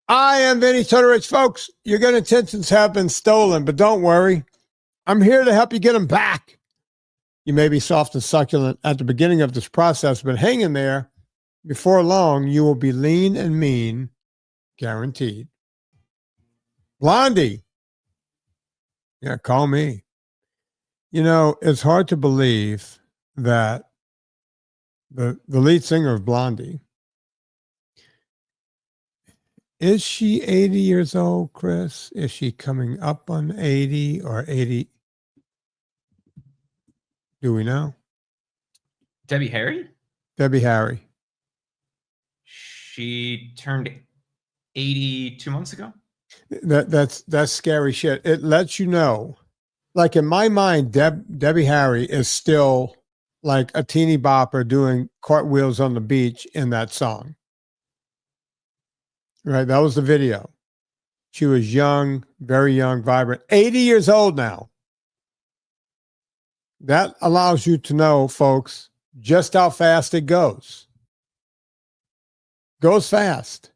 I am Vinnie Tortorich, folks. Your good intentions have been stolen, but don't worry. I'm here to help you get them back. You may be soft and succulent at the beginning of this process, but hang in there. Before long, you will be lean and mean, guaranteed. Blondie. Yeah, call me. You know, it's hard to believe that the lead singer of Blondie, is she 80 years old, Chris? Is she coming up on 80 or 80? Do we know? Debbie Harry? Debbie Harry. She turned 80 2 months ago. That's scary shit. It lets you know. Like in my mind, Debbie Harry is still like a teeny bopper doing cartwheels on the beach in that song. Right? That was the video. She was young, very young, vibrant, 80 years old now. That allows you to know, folks, just how fast it goes. Goes fast.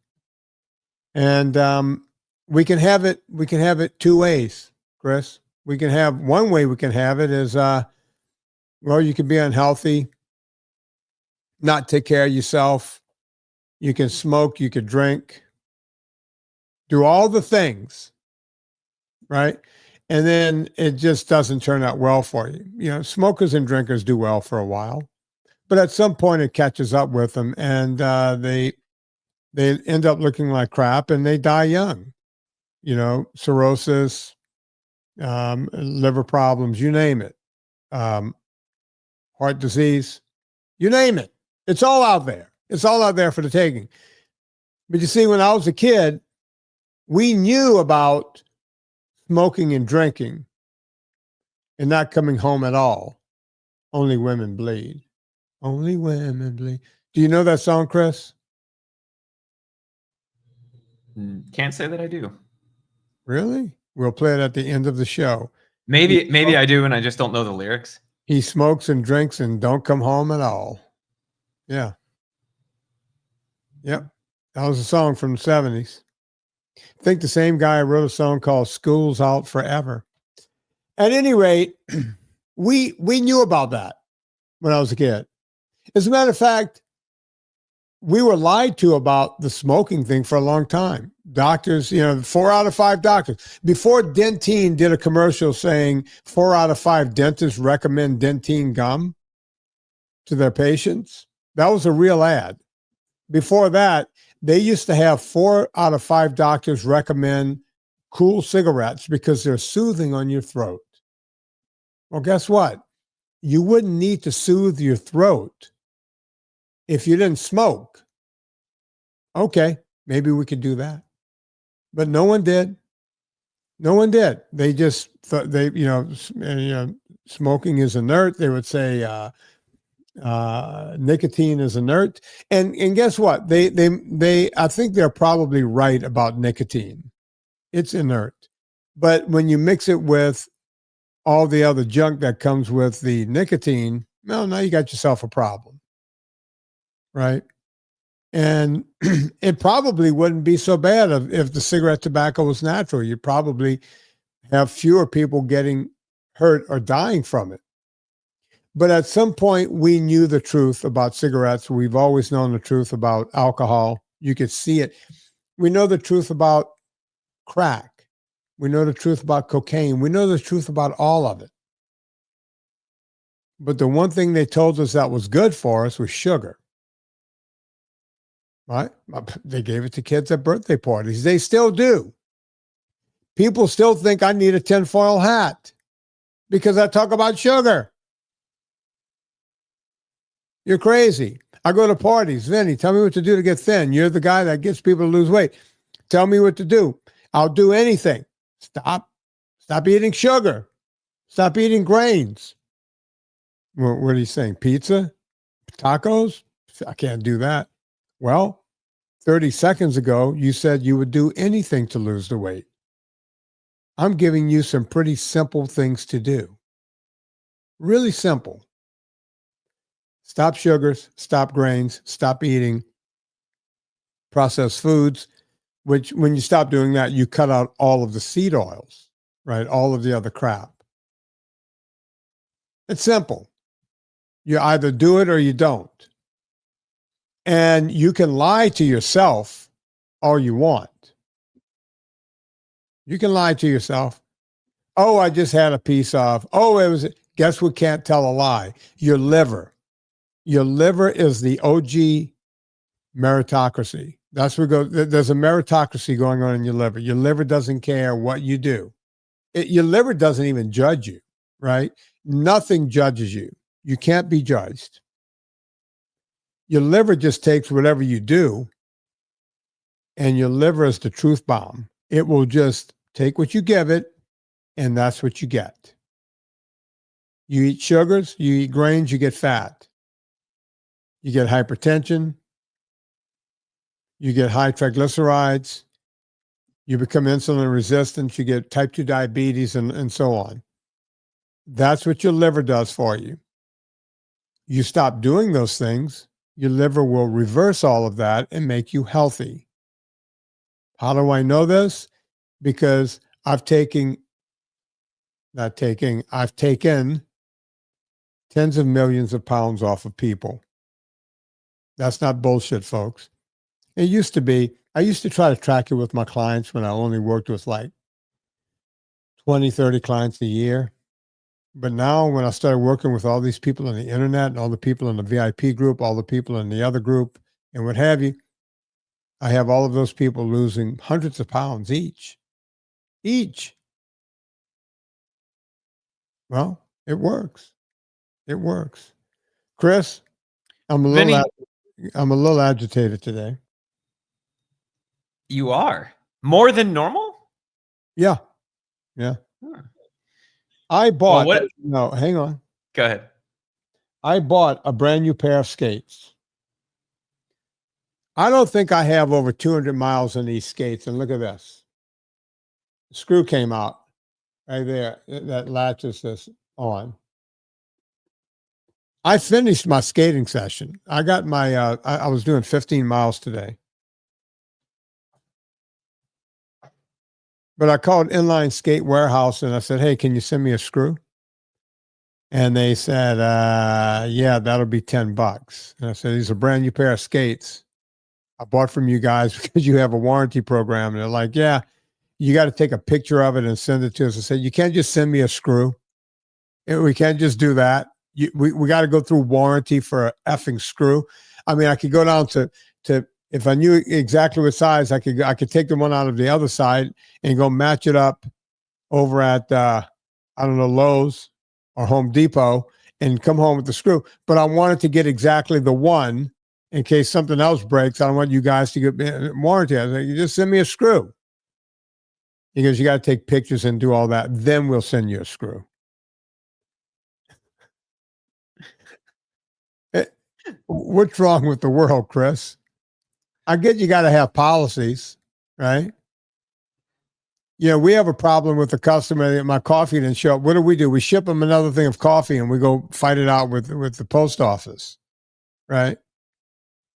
And we can have it two ways, Chris. We can have one way we can have it is well, you can be unhealthy, not take care of yourself. You can smoke, you can drink, do all the things, right? And then it just doesn't turn out well for you. You know, smokers and drinkers do well for a while, but at some point it catches up with them, and they end up looking like crap, and they die young. You know, cirrhosis, liver problems, you name it, heart disease, you name it. It's all out there. It's all out there for the taking. But you see, when I was a kid, we knew about smoking and drinking and not coming home at all. Only women bleed. Only women bleed. Do you know that song, Chris? Can't say that I do. Really? We'll play it at the end of the show. Maybe I do, and I just don't know the lyrics. He smokes and drinks and don't come home at all. Yeah. Yep. That was a song from the 70s. I think the same guy wrote a song called School's Out Forever. At any rate, we knew about that when I was a kid. As a matter of fact, we were lied to about the smoking thing for a long time. Doctors, 4 out of 5 doctors. Before Dentyne did a commercial saying 4 out of 5 dentists recommend Dentyne gum to their patients, that was a real ad. Before that, they used to have 4 out of 5 doctors recommend cool cigarettes because they're soothing on your throat. Well, guess what? You wouldn't need to soothe your throat if you didn't smoke. Okay, maybe we could do that. But no one did. No one did. They just thought smoking is inert. They would say nicotine is inert. And guess what? They I think they're probably right about nicotine. It's inert. But when you mix it with all the other junk that comes with the nicotine, well, now you got yourself a problem. Right? And it probably wouldn't be so bad if the cigarette tobacco was natural. You'd probably have fewer people getting hurt or dying from it. But at some point, we knew the truth about cigarettes. We've always known the truth about alcohol. You could see it. We know the truth about crack. We know the truth about cocaine. We know the truth about all of it. But the one thing they told us that was good for us was sugar. Right? They gave it to kids at birthday parties. They still do. People still think I need a tinfoil hat because I talk about sugar. You're crazy. I go to parties. Vinnie, tell me what to do to get thin. You're the guy that gets people to lose weight. Tell me what to do. I'll do anything. Stop eating sugar. Stop eating grains. What are you saying? Pizza? Tacos? I can't do that. Well, 30 seconds ago, you said you would do anything to lose the weight. I'm giving you some pretty simple things to do. Really simple. Stop sugars, stop grains, stop eating processed foods, which when you stop doing that, you cut out all of the seed oils, right? All of the other crap. It's simple. You either do it or you don't. And you can lie to yourself all you want. You can lie to yourself. Oh, I just had a piece of, oh, it was, guess what can't tell a lie? Your liver. Your liver is the OG meritocracy. That's where there's a meritocracy going on in your liver. Your liver doesn't care what you do. Your liver doesn't even judge you, right? Nothing judges you. You can't be judged. Your liver just takes whatever you do, and your liver is the truth bomb. It will just take what you give it, and that's what you get. You eat sugars, you eat grains, you get fat. You get hypertension. You get high triglycerides. You become insulin resistant. You get type 2 diabetes and so on. That's what your liver does for you. You stop doing those things, your liver will reverse all of that and make you healthy. How do I know this? Because I've taken tens of millions of pounds off of people. That's not bullshit, folks. It used to be, I used to try to track it with my clients when I only worked with like 20, 30 clients a year. But now when I started working with all these people on the internet and all the people in the VIP group, all the people in the other group and what have you, I have all of those people losing hundreds of pounds each. Well, it works. It works. Chris, I'm a little agitated today. You are more than normal? Yeah. Huh. I bought, Well, no, hang on. Go ahead. I bought a brand new pair of skates. I don't think I have over 200 miles on these skates. And look at this. The screw came out right there. That latches this on. I finished my skating session. I got my, I was doing 15 miles today. But I called Inline Skate Warehouse and I said, hey, can you send me a screw? And they said, yeah, that'll be $10. And I said, these are a brand new pair of skates I bought from you guys because you have a warranty program. And they're like, yeah, you got to take a picture of it and send it to us. I said, you can't just send me a screw. We can't just do that. We got to go through warranty for an effing screw. I mean, I could go down to if I knew exactly what size, I could take the one out of the other side and go match it up over at I don't know, Lowe's or Home Depot and come home with the screw. But I wanted to get exactly the one in case something else breaks. I don't want you guys to get warranty. I was like, you just send me a screw. Because you got to take pictures and do all that. Then we'll send you a screw. What's wrong with the world, Chris? I get you got to have policies, right? Yeah, we have a problem with the customer that my coffee didn't show up. What do? We ship them another thing of coffee and we go fight it out with the post office, right?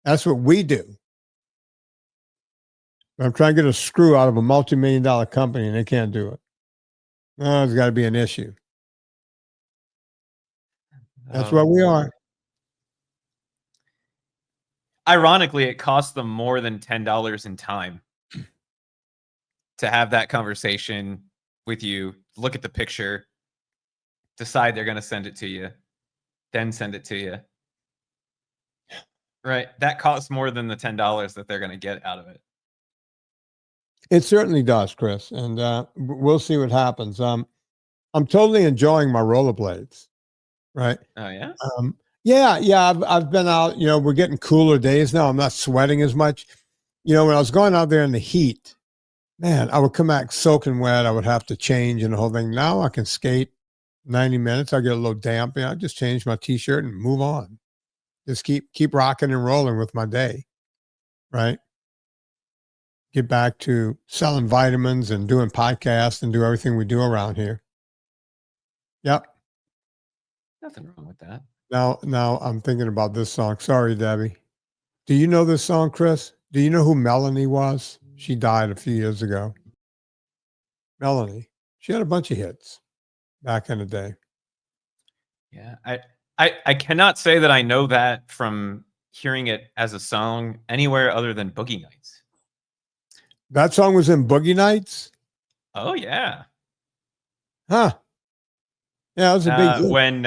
That's what we do. I'm trying to get a screw out of a multi-million-dollar company and they can't do it. Oh, there's got to be an issue. That's what we are. Ironically, it costs them more than $10 in time to have that conversation with you, look at the picture, decide they're going to send it to you, then send it to you. Right? That costs more than the $10 that they're going to get out of it. It certainly does, Chris. And we'll see what happens. I'm totally enjoying my rollerblades. Right. Oh, yeah? Yeah. I've been out, we're getting cooler days now. I'm not sweating as much. When I was going out there in the heat, man, I would come back soaking wet. I would have to change and the whole thing. Now I can skate 90 minutes. I get a little damp. I just change my t-shirt and move on. Just keep rocking and rolling with my day. Right. Get back to selling vitamins and doing podcasts and do everything we do around here. Yep. Nothing wrong with that. Now I'm thinking about this song. Sorry, Debbie. Do you know this song, Chris? Do you know who Melanie was? She died a few years ago. Melanie. She had a bunch of hits back in the day. Yeah, I cannot say that I know that from hearing it as a song anywhere other than Boogie Nights. That song was in Boogie Nights? Oh yeah. Huh. Yeah, it was a big hit. When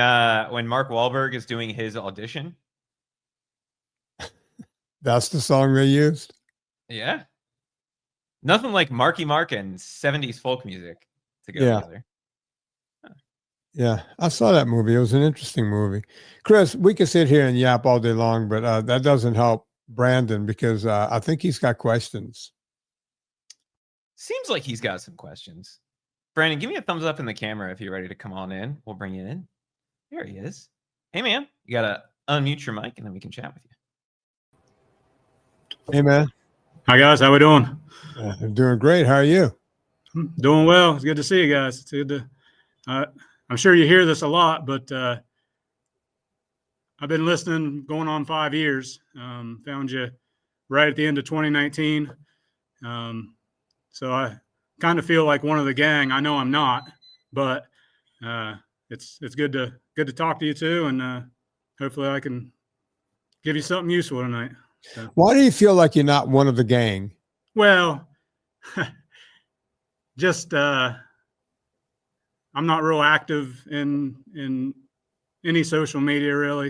Mark Wahlberg is doing his audition. That's the song they used? Yeah. Nothing like Marky Mark and 70s folk music to go together. Yeah, I saw that movie. It was an interesting movie. Chris, we could sit here and yap all day long, but that doesn't help Brandon because I think he's got questions. Seems like he's got some questions. Brandon, give me a thumbs up in the camera if you're ready to come on in. We'll bring you in. There he is. Hey, man, you got to unmute your mic and then we can chat with you. Hey, man. Hi, guys. How we doing? I'm doing great. How are you? Doing well. It's good to see you guys. It's good to. I'm sure you hear this a lot, but I've been listening going on 5 years. Found you right at the end of 2019. So I kind of feel like one of the gang. I know I'm not, but it's good to talk to you too, and hopefully I can give you something useful tonight. So. Why do you feel like you're not one of the gang? Well, just I'm not real active in any social media really,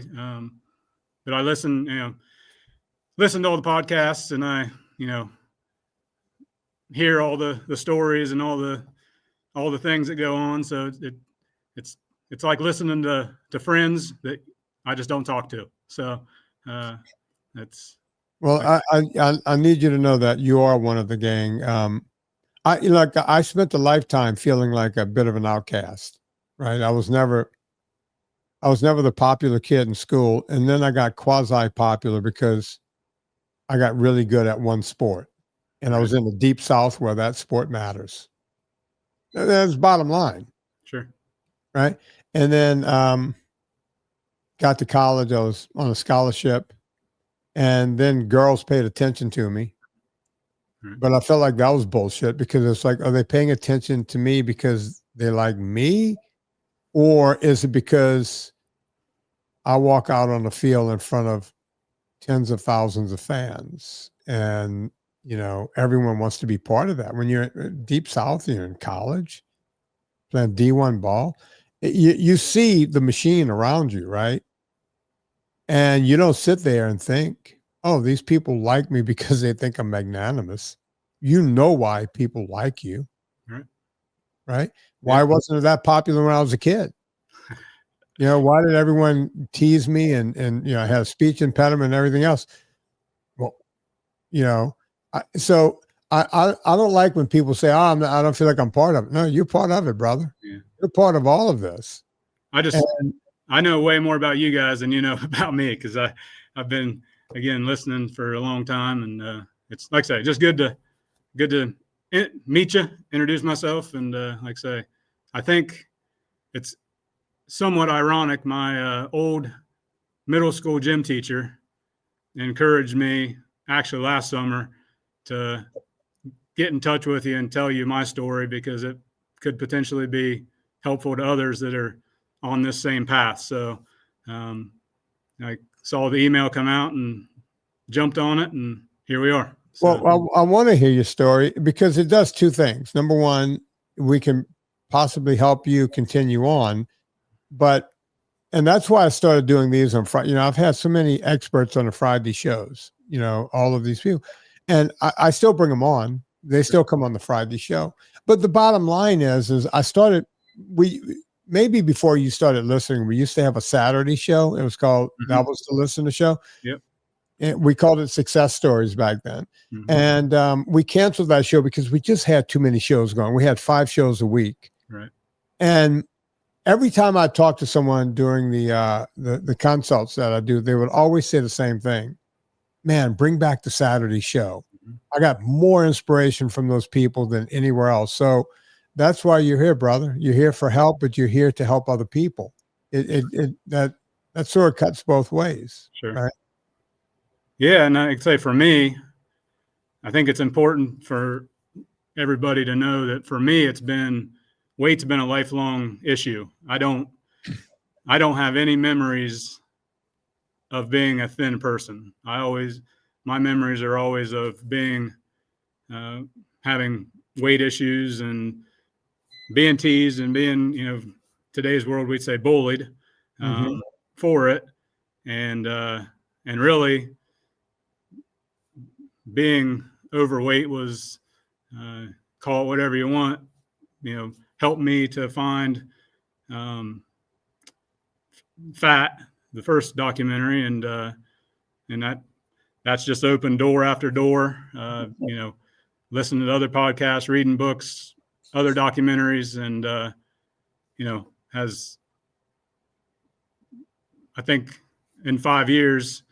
but I listen to all the podcasts, and I hear all the stories and all the things that go on. So it's like listening to friends that I just don't talk to. So that's. Well, I need you to know that you are one of the gang. I spent a lifetime feeling like a bit of an outcast, right? I was never the popular kid in school, and then I got quasi popular because I got really good at one sport, and I was in the deep South where that sport matters. That's bottom line. Sure. Right. And then got to college. I was on a scholarship. And then girls paid attention to me. But I felt like that was bullshit because it's like, are they paying attention to me because they like me? Or is it because I walk out on the field in front of tens of thousands of fans and, everyone wants to be part of that? When you're deep South, you're in college, playing D1 ball, you see the machine around you, right? And you don't sit there and think, oh, these people like me because they think I'm magnanimous. You know why people like you, right? Why wasn't it that popular when I was a kid? Why did everyone tease me and I had a speech impediment and everything else? Well, so I don't like when people say, oh, I don't feel like I'm part of it. No, you're part of it, brother. Yeah. You're part of all of this. I know way more about you guys than you know about me because I've been, again, listening for a long time. And it's, like I say, just good to meet you, introduce myself. And like I say, I think it's somewhat ironic. My old middle school gym teacher encouraged me actually last summer to get in touch with you and tell you my story because it could potentially be helpful to others that are on this same path. So I saw the email come out and jumped on it, and here we are. So. Well, I want to hear your story because it does two things. Number one, we can possibly help you continue on, and that's why I started doing these on Friday. I've had so many experts on the Friday shows, all of these people, and I still bring them on. They still come on the Friday show. But the bottom line is maybe before you started listening, we used to have a Saturday show. It was called That Was the Listener Show. Yep. And we called it Success Stories back then. And we canceled that show because we just had too many shows going. We had 5 shows a week. Right. And every time I talked to someone during the consults that I do, they would always say the same thing. Man, bring back the Saturday show. I got more inspiration from those people than anywhere else. So that's why you're here, brother. You're here for help, but you're here to help other people. That sort of cuts both ways. Sure. Right? Yeah, and I'd say for me, I think it's important for everybody to know that for me, weight's been a lifelong issue. I don't have any memories of being a thin person. My memories are always of being, having weight issues and being teased and being, today's world, we'd say bullied, for it. And really being overweight was, call it whatever you want, helped me to find, Fat, the first documentary. And that's just opened door after door, listening to other podcasts, reading books, other documentaries, and, has, I think in 5 years,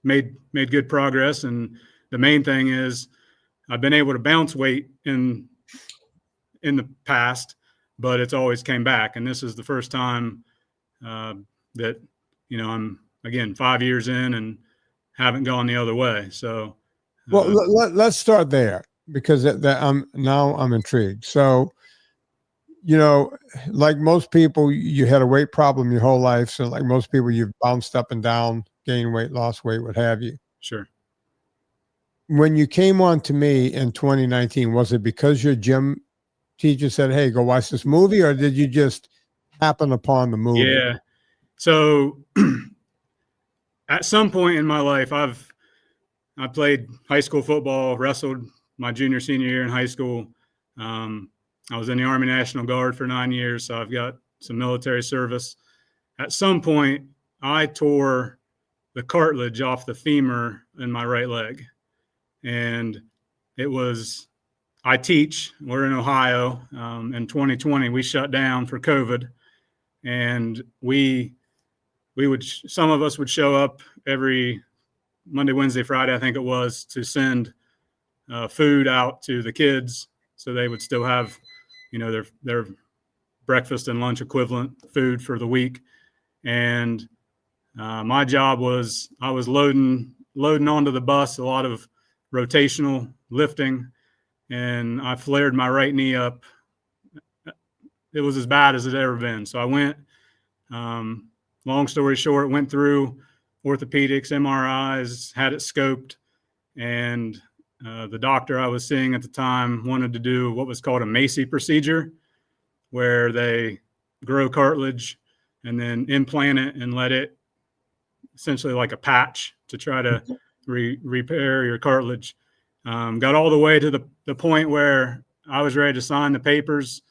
made good progress. And the main thing is I've been able to bounce weight in the past, but it's always came back. And this is the first time, that, I'm again 5 years in and haven't gone the other way. So, well, let's start there, because I'm intrigued. So, like most people, you had a weight problem your whole life. So like most people, you've bounced up and down, gained weight, lost weight, what have you. Sure. When you came on to me in 2019, was it because your gym teacher said, "Hey, go watch this movie," or did you just happen upon the movie? Yeah. So at some point in my life, I played high school football, wrestled my junior, senior year in high school. I was in the Army National Guard for 9 years, so I've got some military service. At some point, I tore the cartilage off the femur in my right leg. And I teach, we're in Ohio. In 2020, we shut down for COVID. And some of us would show up every Monday, Wednesday, Friday, I think it was, to send food out to the kids so they would still have, their breakfast and lunch equivalent food for the week. And my job was I was loading onto the bus, a lot of rotational lifting, and I flared my right knee up. It was as bad as it ever been. So I went, long story short, went through orthopedics, MRIs, had it scoped, and the doctor I was seeing at the time wanted to do what was called a Macy procedure, where they grow cartilage and then implant it and let it, essentially like a patch, to try to repair your cartilage. Got all the way to the point where I was ready to sign the papers.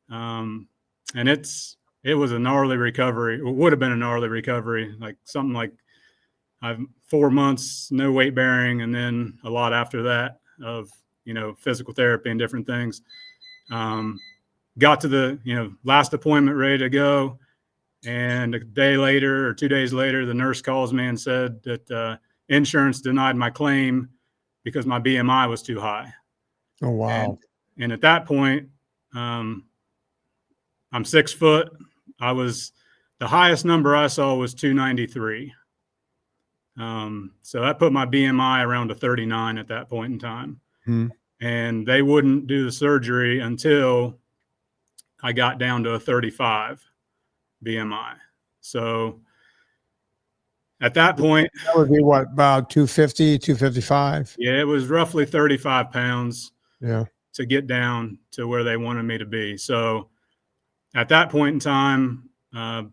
And it was a gnarly recovery. It would have been a gnarly recovery, like something like I've 4 months, no weight bearing. And then a lot after that of, physical therapy and different things. Got to the, last appointment, ready to go. And a day later or 2 days later, the nurse calls me and said that insurance denied my claim because my BMI was too high. Oh, wow. And at that point, I'm 6 foot. The highest number I saw was 293. So that put my BMI around a 39 at that point in time. And they wouldn't do the surgery until I got down to a 35 BMI. So at that point, that would be what, about 250, 255? Yeah, it was roughly 35 pounds. Yeah. To get down to where they wanted me to be. So at that point in time, I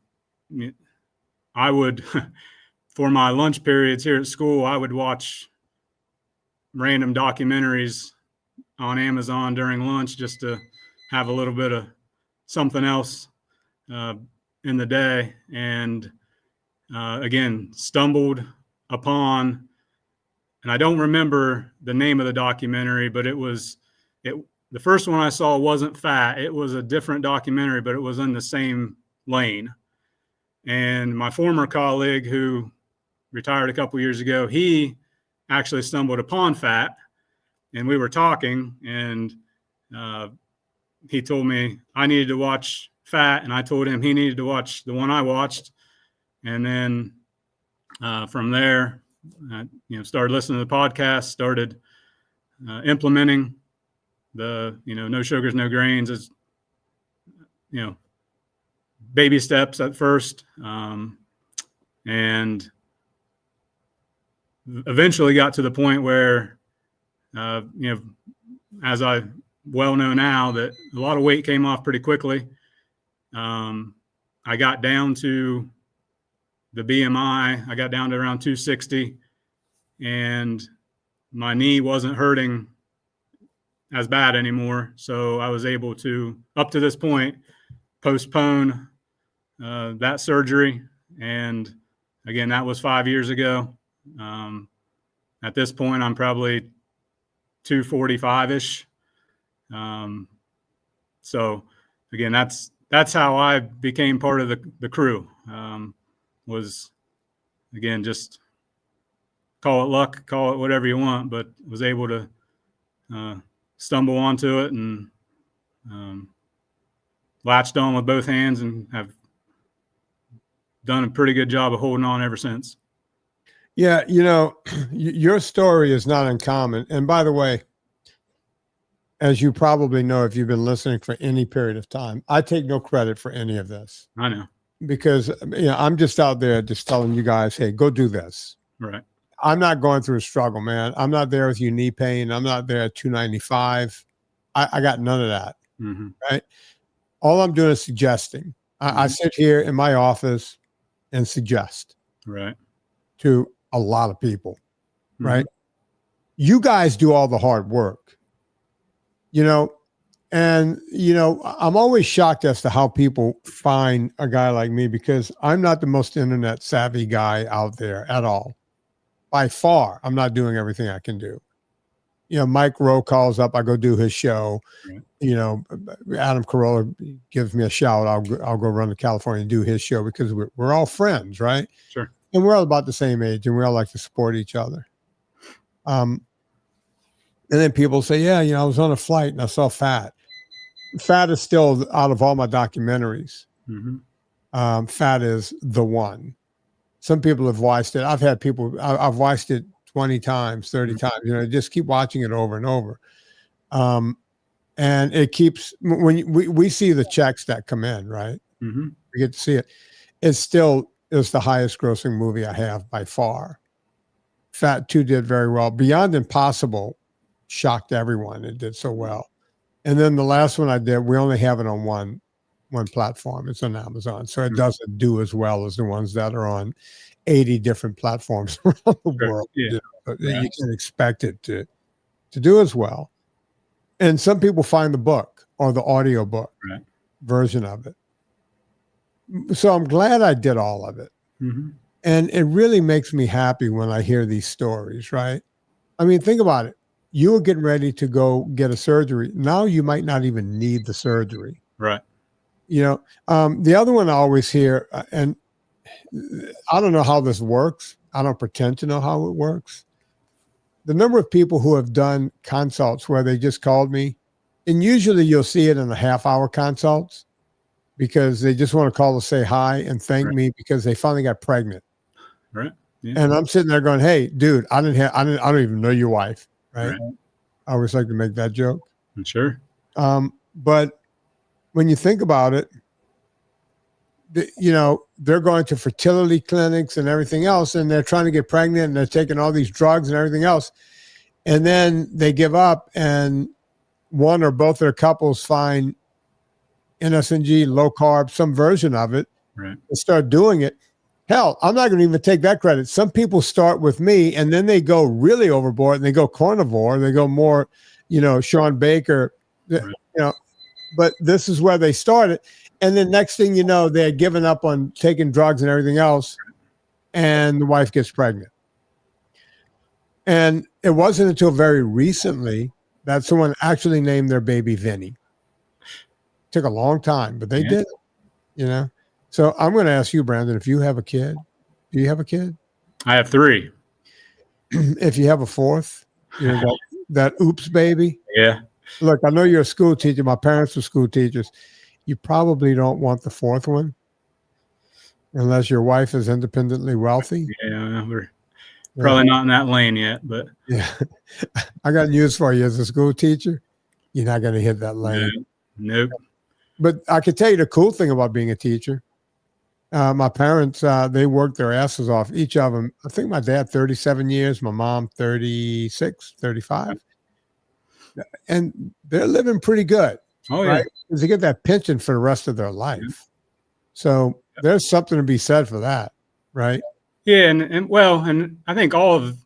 would, for my lunch periods here at school, I would watch random documentaries on Amazon during lunch just to have a little bit of something else in the day. And again, stumbled upon, and I don't remember the name of the documentary, but the first one I saw wasn't Fat. It was a different documentary, but it was in the same lane. And my former colleague, who retired a couple years ago, he actually stumbled upon Fat, and we were talking, and he told me I needed to watch Fat, and I told him he needed to watch the one I watched. And then from there, I, started listening to the podcast, started implementing the, no sugars, no grains as, baby steps at first. And eventually got to the point where, as I well know now, that a lot of weight came off pretty quickly. I got down to the BMI. I got down to around 260, and my knee wasn't hurting as bad anymore. So I was able to, up to this point, postpone that surgery. And again, that was 5 years ago. At this point, I'm probably 245-ish. So again, that's how I became part of the crew. Was, again, just call it luck, call it whatever you want, but was able to stumble onto it and latched on with both hands and have done a pretty good job of holding on ever since. Yeah, your story is not uncommon. And by the way, as you probably know, if you've been listening for any period of time, I take no credit for any of this. I know. Because I'm just out there just telling you guys, hey, go do this. Right. I'm not going through a struggle, man. I'm not there with you knee pain. I'm not there at 295. I got none of that. Mm-hmm. Right. All I'm doing is suggesting. I sit here in my office and suggest. Right. To a lot of people. Mm-hmm. Right. You guys do all the hard work. And, I'm always shocked as to how people find a guy like me, because I'm not the most internet savvy guy out there at all. By far, I'm not doing everything I can do. Mike Rowe calls up, I go do his show. Right. Adam Carolla gives me a shout. I'll go run to California and do his show, because we're all friends, right? Sure. And we're all about the same age, and we all like to support each other. And then people say, yeah, I was on a flight and I saw fat. Fat is still, out of all my documentaries, fat is the one. Some people have watched it. I've had people, I've watched it 20 times, 30 times, just keep watching it over and over. And it keeps, when we see the checks that come in, right? Mm-hmm. We get to see it. It's the highest grossing movie I have by far. Fat 2 did very well. Beyond Impossible shocked everyone. It did so well. And then the last one I did, we only have it on one platform. It's on Amazon. So it doesn't do as well as the ones that are on 80 different platforms around the world. Yeah. But you can expect it to do as well. And some people find the book or the audio book version of it. So I'm glad I did all of it. Mm-hmm. And it really makes me happy when I hear these stories, right? I mean, think about it. You were getting ready to go get a surgery. Now you might not even need the surgery. Right. The other one I always hear, and I don't know how this works. I don't pretend to know how it works. The number of people who have done consults where they just called me, and usually you'll see it in the half-hour consults, because they just want to call to say hi and thank me because they finally got pregnant. Right. Yeah. And I'm sitting there going, hey, dude, I don't even know your wife. Right. I always like to make that joke. Sure. But when you think about it, they're going to fertility clinics and everything else, and they're trying to get pregnant, and they're taking all these drugs and everything else. And then they give up, and one or both of their couples find NSNG, low carb, some version of it, and start doing it. Hell, I'm not going to even take that credit. Some people start with me, and then they go really overboard, and they go carnivore. They go more, Sean Baker, but this is where they started. And then next thing you know, they're giving up on taking drugs and everything else, and the wife gets pregnant. And it wasn't until very recently that someone actually named their baby Vinnie. Took a long time, but they did it, So I'm going to ask you, Brandon, if you have a kid, do you have a kid? I have 3. If you have a 4th, that oops baby. Yeah. Look, I know you're a school teacher. My parents were school teachers. You probably don't want the 4th one unless your wife is independently wealthy. Yeah, Probably not in that lane yet, but yeah. I got news for you. As a school teacher, you're not going to hit that lane. nope. But I could tell you the cool thing about being a teacher. My parents, they worked their asses off. Each of them, I think my dad, 37 years, my mom, 36, 35. And they're living pretty good. Oh, right? yeah. Because they get that pension for the rest of their life. So there's something to be said for that, right? Yeah. And I think all of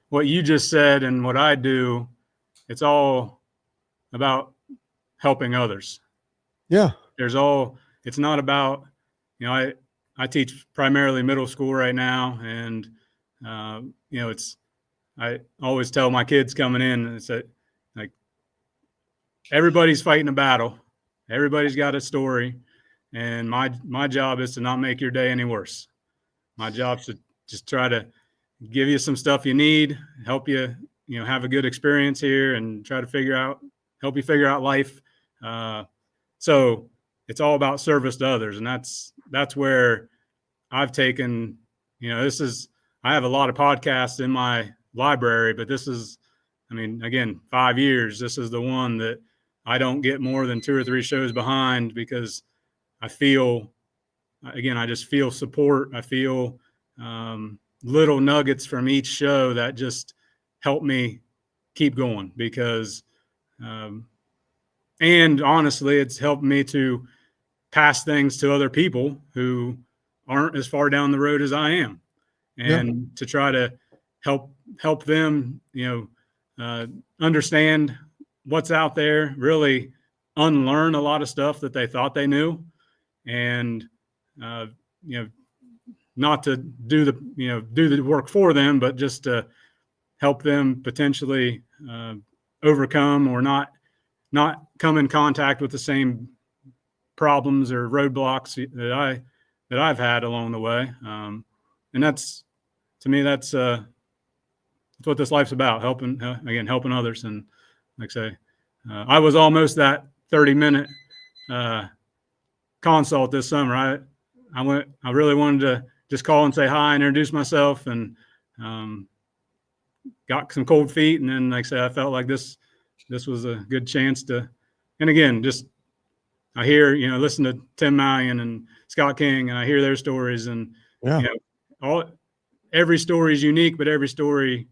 what you just said and what I do, it's all about helping others. Yeah. It's not about, I teach primarily middle school right now. And, I always tell my kids coming in, it's like everybody's fighting a battle. Everybody's got a story. And my job is to not make your day any worse. My job is to just try to give you some stuff you need, help you, have a good experience here and try to help you figure out life. So it's all about service to others. And that's where I've taken, I have a lot of podcasts in my library, but this is, again, 5 years. This is the one that I don't get more than 2 or 3 shows behind because I just feel support. I feel little nuggets from each show that just help me keep going because, and honestly, it's helped me to pass things to other people who aren't as far down the road as I am, and to try to help them, understand what's out there, really unlearn a lot of stuff that they thought they knew, and not to do the work for them, but just to help them potentially overcome or not come in contact with the same problems or roadblocks that I've had along the way. And that's, to me, that's what this life's about, helping others. And like I say, I was almost that 30-minute consult this summer. I really wanted to just call and say hi and introduce myself, and got some cold feet. And then, like I said, I felt like this was a good chance to, and again, just, I hear, listen to Tim Mallion and Scott King, and I hear their stories, and every story is unique, but every story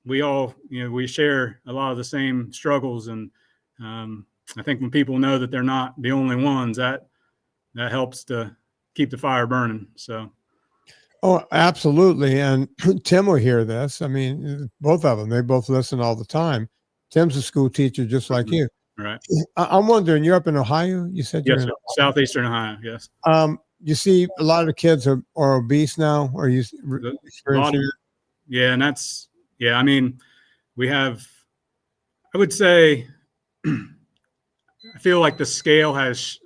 we all, we share a lot of the same struggles. And I think when people know that they're not the only ones, that helps to keep the fire burning. So. Oh, absolutely. And Tim will hear this. Both of them, they both listen all the time. Tim's a school teacher just like you. Right. I'm wondering, you're up in Ohio? You said you're yes, in Southeastern Ohio. Yes. You see a lot of the kids are obese now, or you experiencing it? Yeah. And we have, I would say, I feel like the scale has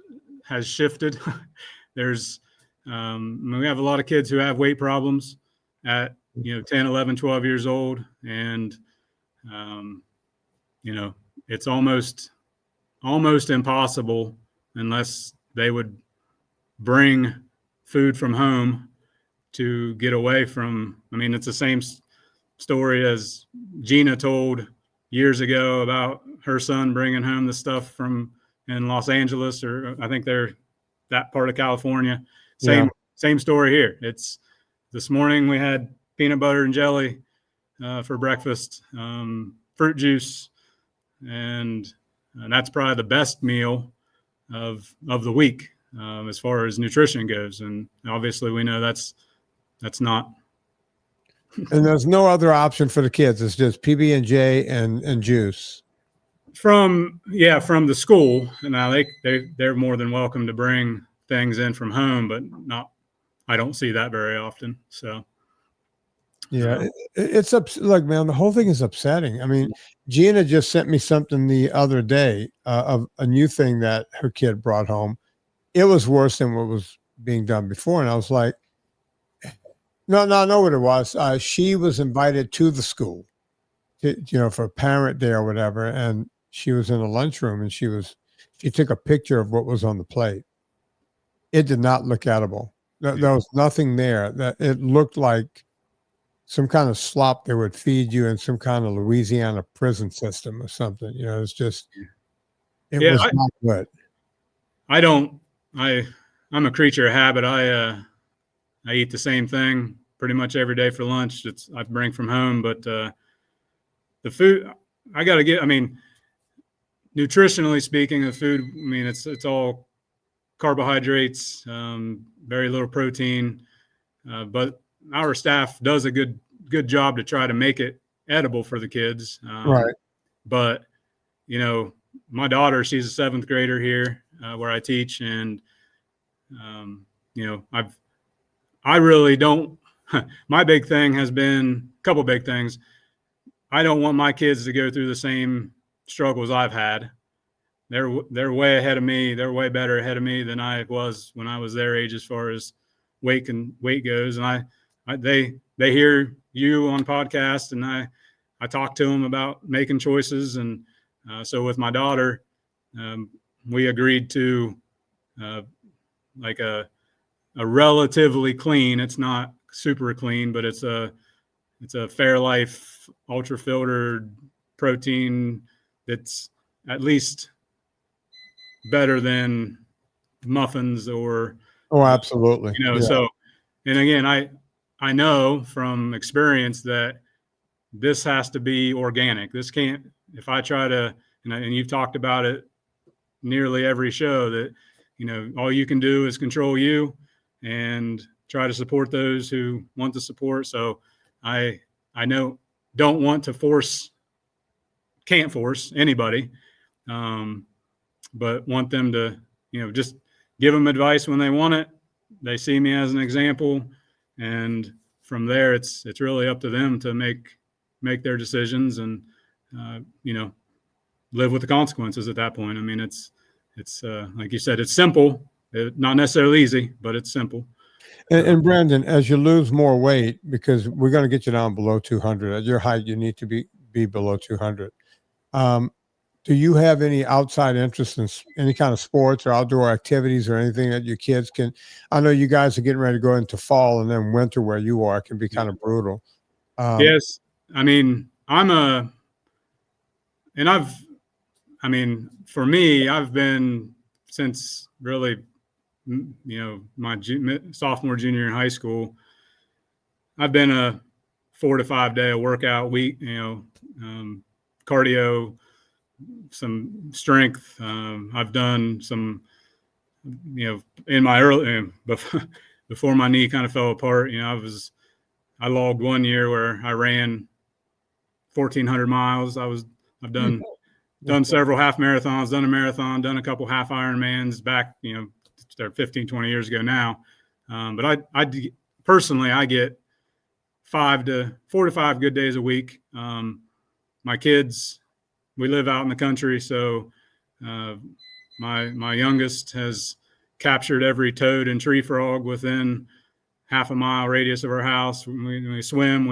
shifted. There's, we have a lot of kids who have weight problems at, 10, 11, 12 years old. And, it's almost impossible unless they would bring food from home to get away from. It's the same story as Gina told years ago about her son bringing home the stuff from in Los Angeles, or I think they're that part of California. Same story here. It's this morning we had peanut butter and jelly for breakfast, fruit juice, and that's probably the best meal of the week as far as nutrition goes. And obviously we know that's not. And there's no other option for the kids. It's just PB&J and juice. From the school. Now they're more than welcome to bring things in from home, but I don't see that very often. So. Yeah, it's like, man, the whole thing is upsetting. Gina just sent me something the other day of a new thing that her kid brought home. It was worse than what was being done before. And I was like, no, I know what it was. She was invited to the school, for a parent day or whatever. And she was in a lunchroom, and she took a picture of what was on the plate. It did not look edible. There was nothing there. That it looked like some kind of slop they would feed you in some kind of Louisiana prison system or something. You know, it's just, it Yeah, was not good. I'm a creature of habit. I eat the same thing pretty much every day for lunch. I bring from home, but the food I got to get. I mean, nutritionally speaking, the food. I mean, it's all carbohydrates, very little protein, but our staff does a good job to try to make it edible for the kids. Right. But you know, my daughter, she's a 7th grader here where I teach, and you know, I really don't. My big thing has been a couple big things. I don't want my kids to go through the same struggles I've had. They're way ahead of me. They're way better ahead of me than I was when I was their age as far as weight goes. And they hear you on podcasts, and I talk to them about making choices. And so with my daughter, we agreed to like a relatively clean. It's not super clean, but it's a Fairlife ultra filtered protein that's at least better than muffins or absolutely. You know, Yeah. so, and again, I know from experience that this has to be organic. This can't, if I try to, and you've talked about it nearly every show, that, you know, all you can do is control you and try to support those who want the support. So I know, don't want to can't force anybody, but want them to, you know, just give them advice when they want it. They see me as an example, and from there, it's really up to them to make their decisions and, you know, live with the consequences at that point. I mean, it's like you said, it's simple, not necessarily easy, but it's simple. And Brandon, as you lose more weight, because we're going to get you down below 200 at your height, you need to be below 200. Do you have any outside interest in any kind of sports or outdoor activities or anything that your kids can? I know you guys are getting ready to go into fall, and then winter where you are can be kind of brutal. Yes. I mean, for me, I've been since really, you know, my sophomore, junior in high school, I've been a 4 to 5 day workout week, you know, cardio, some strength. I've done some, you know, in my early, before my knee kind of fell apart, you know, I logged one year where I ran 1,400 miles. I've done several half marathons, done a marathon, done a couple half Ironmans back, you know, 15, 20 years ago now. But I personally, I get 4 to 5 good days a week. My kids, we live out in the country, so my youngest has captured every toad and tree frog within half a mile radius of our house. We swim.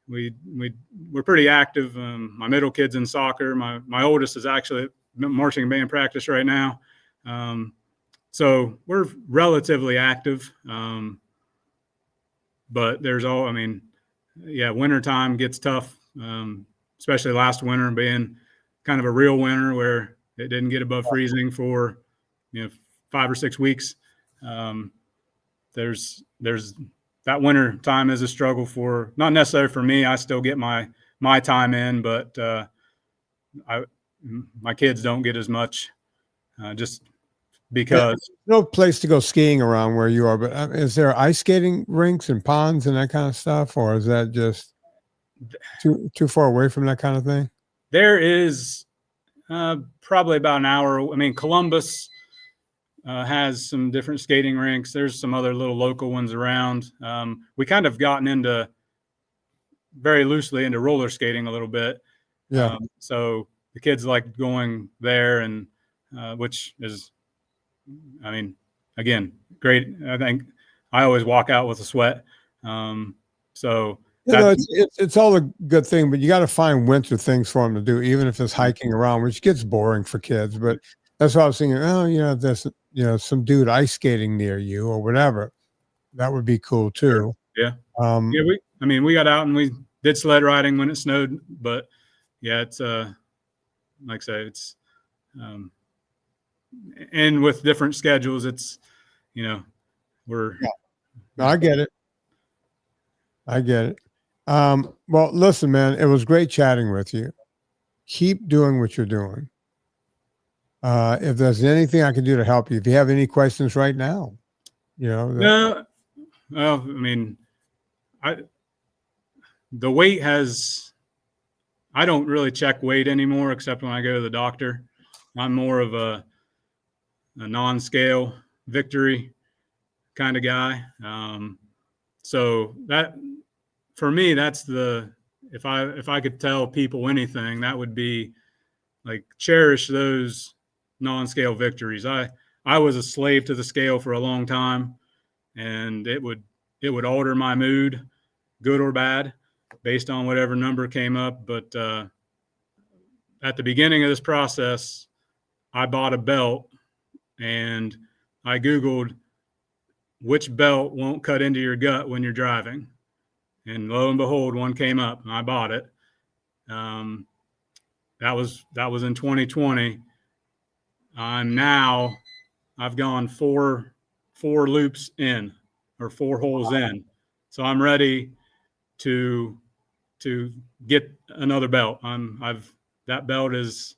We're pretty active. My middle kid's in soccer. My oldest is actually at marching band practice right now. So we're relatively active. But wintertime gets tough, especially last winter being kind of a real winter where it didn't get above freezing for, you know, 5 or 6 weeks. There's that winter time is a struggle for, not necessarily for me. I still get my time in, but my kids don't get as much, just because. No place to go skiing around where you are, but is there ice skating rinks and ponds and that kind of stuff, or is that just too far away from that kind of thing? There is probably about an hour. I mean, Columbus has some different skating rinks. There's some other little local ones around. We kind of gotten very loosely into roller skating a little bit. Yeah. So the kids like going there, and which is, I mean, again, great. I think I always walk out with a sweat. So it's all a good thing, but you got to find winter things for them to do, even if it's hiking around, which gets boring for kids. But that's why I was thinking, oh, you know, there's, you know, some dude ice skating near you or whatever. That would be cool too. Yeah. I mean, we got out and we did sled riding when it snowed, but yeah, it's like I say, it's and with different schedules, it's, you know, we're. Yeah. No, I get it. I get it. Well, listen, man, it was great chatting with you. Keep doing what you're doing. If there's anything I can do to help you, if you have any questions right now, you know. No, well, I mean, the weight has, I don't really check weight anymore except when I go to the doctor. I'm more of a non-scale victory kind of guy. So that, for me, that's the, if I could tell people anything, that would be like, cherish those non-scale victories. I was a slave to the scale for a long time, and it would alter my mood, good or bad, based on whatever number came up. But at the beginning of this process, I bought a belt, and I Googled which belt won't cut into your gut when you're driving. And lo and behold, one came up, and I bought it. That was in 2020. I've gone four loops in, or 4 holes in. So I'm ready to get another belt. That belt is,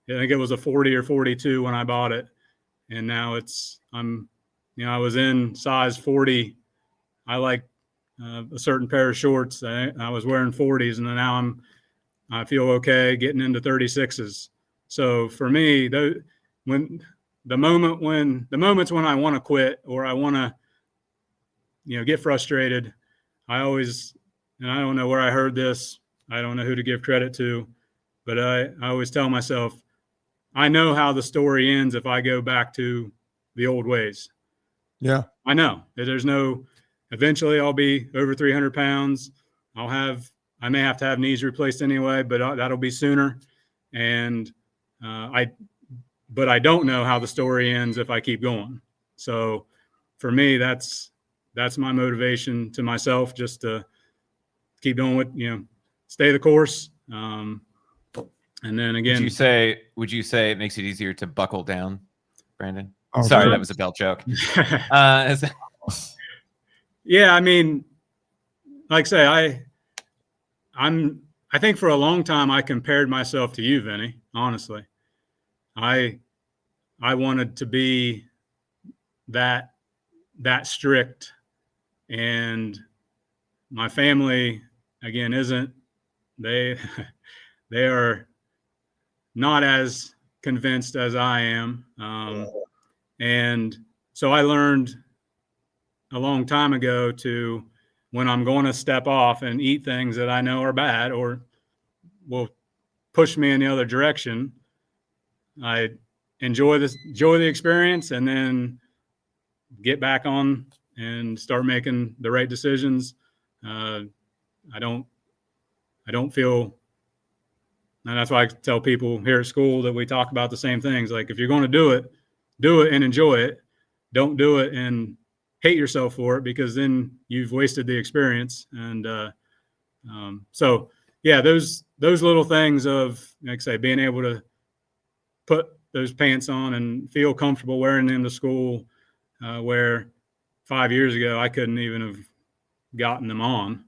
I think it was a 40 or 42 when I bought it. And now I was in size 40. I like a certain pair of shorts. I was wearing 40s, and now I feel okay getting into 36s. So for me, the moments when I want to quit, or I want to, get frustrated, I always, and I don't know where I heard this, I don't know who to give credit to, but I always tell myself, I know how the story ends if I go back to the old ways. Yeah. I know that eventually I'll be over 300 pounds. I may have to have knees replaced anyway, but that'll be sooner. And but I don't know how the story ends if I keep going. So for me, that's my motivation to myself, just to keep doing what, stay the course. And then again, would you say it makes it easier to buckle down, Brandon? Oh, sorry, sure. that was a belt joke. Yeah, I mean, like I say, I think for a long time I compared myself to you, Vinnie. Honestly, I wanted to be that strict, and my family, again, isn't. They are not as convinced as I am, and so I learned a long time ago to, when I'm going to step off and eat things that I know are bad or will push me in the other direction, I enjoy the experience, and then get back on and start making the right decisions. I don't feel, and that's why I tell people here at school that we talk about the same things. Like, if you're going to do it and enjoy it. Don't do it and hate yourself for it, because then you've wasted the experience. And so yeah, those little things of, like I say, being able to put those pants on and feel comfortable wearing them to school, where 5 years ago I couldn't even have gotten them on.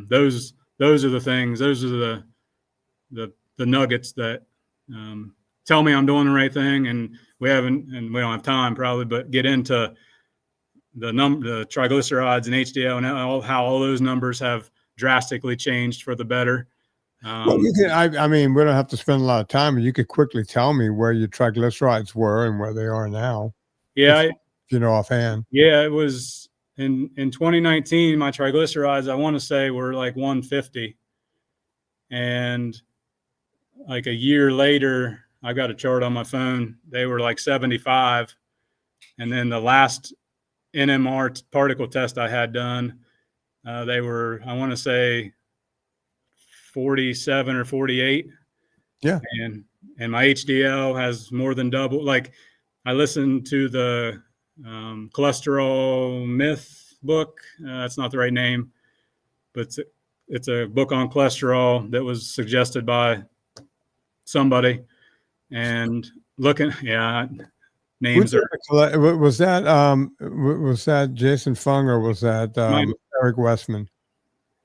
Those are the things. Those are the nuggets that tell me I'm doing the right thing. And we don't have time probably, but get into the triglycerides and HDL and how all those numbers have drastically changed for the better. Well, you can, I mean, we don't have to spend a lot of time, but you could quickly tell me where your triglycerides were and where they are now. Yeah. If you know offhand. Yeah, it was in 2019, my triglycerides, I want to say, were like 150. And like a year later, I got a chart on my phone, they were like 75. And then the last NMR particle test I had done, they were, I want to say, 47 or 48. Yeah. And my HDL has more than double. Like, I listened to the cholesterol myth book. That's not the right name. but it's a book on cholesterol that was suggested by somebody. And looking, names are. Was that Jason Fung or was that Eric Westman?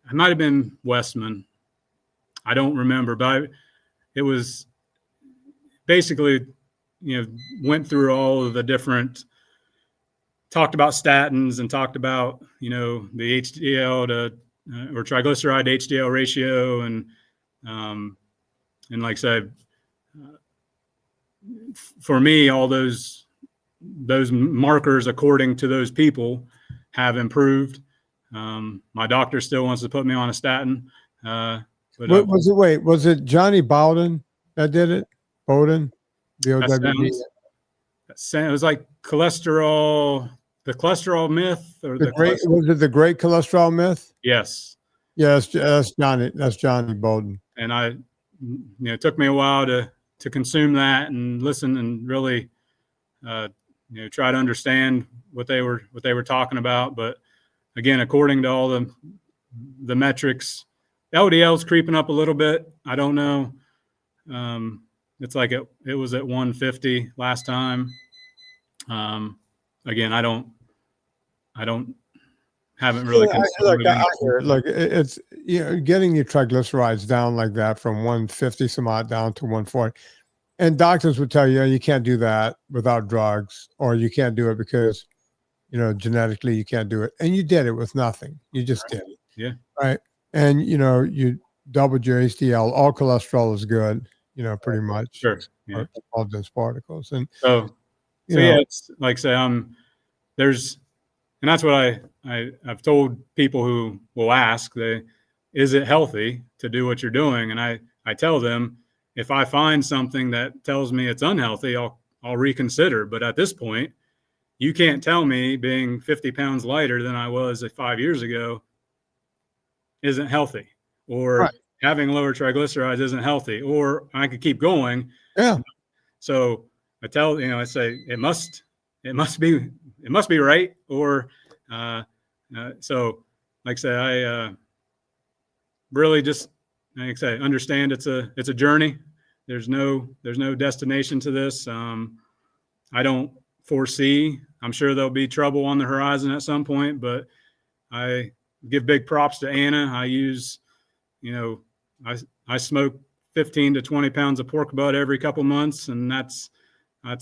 It might have been Westman. I don't remember, but it was basically, went through all of the different, talked about statins and talked about, the HDL or triglyceride to HDL ratio. And like I said, for me, all those markers, according to those people, have improved. My doctor still wants to put me on a statin. Was it Johnny Bowden that did it? Bowden? It was like cholesterol, the cholesterol myth, or was it the great cholesterol myth? Yes. Yes, that's Johnny Bowden. And it took me a while to consume that and listen and really, try to understand what they were talking about. But again, according to all the metrics, LDL's creeping up a little bit. I don't know. It's like it was at 150 last time. Again, haven't really. It's getting your triglycerides down like that from 150 some odd down to 140. And doctors would tell you, you can't do that without drugs, or you can't do it because, genetically you can't do it. And you did it with nothing. You just did it. Yeah. Right. And, you doubled your HDL. All cholesterol is good, pretty much. Sure. Yeah. All dense particles. And it's like I say, and that's what I've told people who will ask, is it healthy to do what you're doing? And I tell them, if I find something that tells me it's unhealthy, I'll reconsider. But at this point, you can't tell me being 50 pounds lighter than I was 5 years ago isn't healthy, or having lower triglycerides isn't healthy, or I could keep going. Yeah. So I tell, I say it must be right. Or, so like I say, I really just, like I say, understand it's a journey. There's no destination to this. I don't foresee, I'm sure there'll be trouble on the horizon at some point, but I give big props to Anna. I use, I smoke 15 to 20 pounds of pork butt every couple months. And that's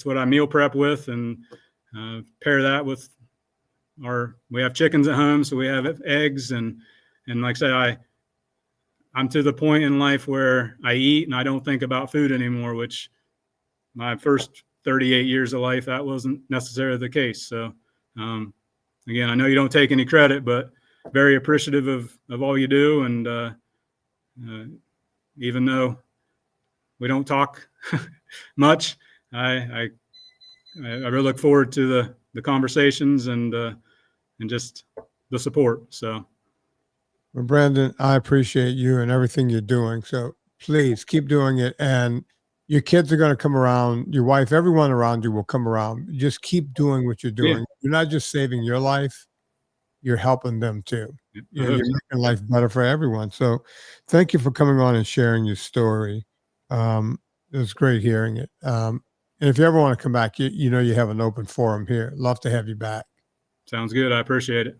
what I meal prep with, and pair that with we have chickens at home. So we have eggs, and like I say, I'm to the point in life where I eat and I don't think about food anymore, which my first 38 years of life, that wasn't necessarily the case. So, again, I know you don't take any credit, but very appreciative of all you do. And even though we don't talk much, I really look forward to the conversations and just the support. So. Well, Brandon, I appreciate you and everything you're doing. So please keep doing it. And your kids are going to come around, your wife, everyone around you will come around. Just keep doing what you're doing. Yeah. You're not just saving your life, you're helping them too. You're making life better for everyone. So thank you for coming on and sharing your story. It was great hearing it. And if you ever want to come back, you have an open forum here. Love to have you back. Sounds good. I appreciate it.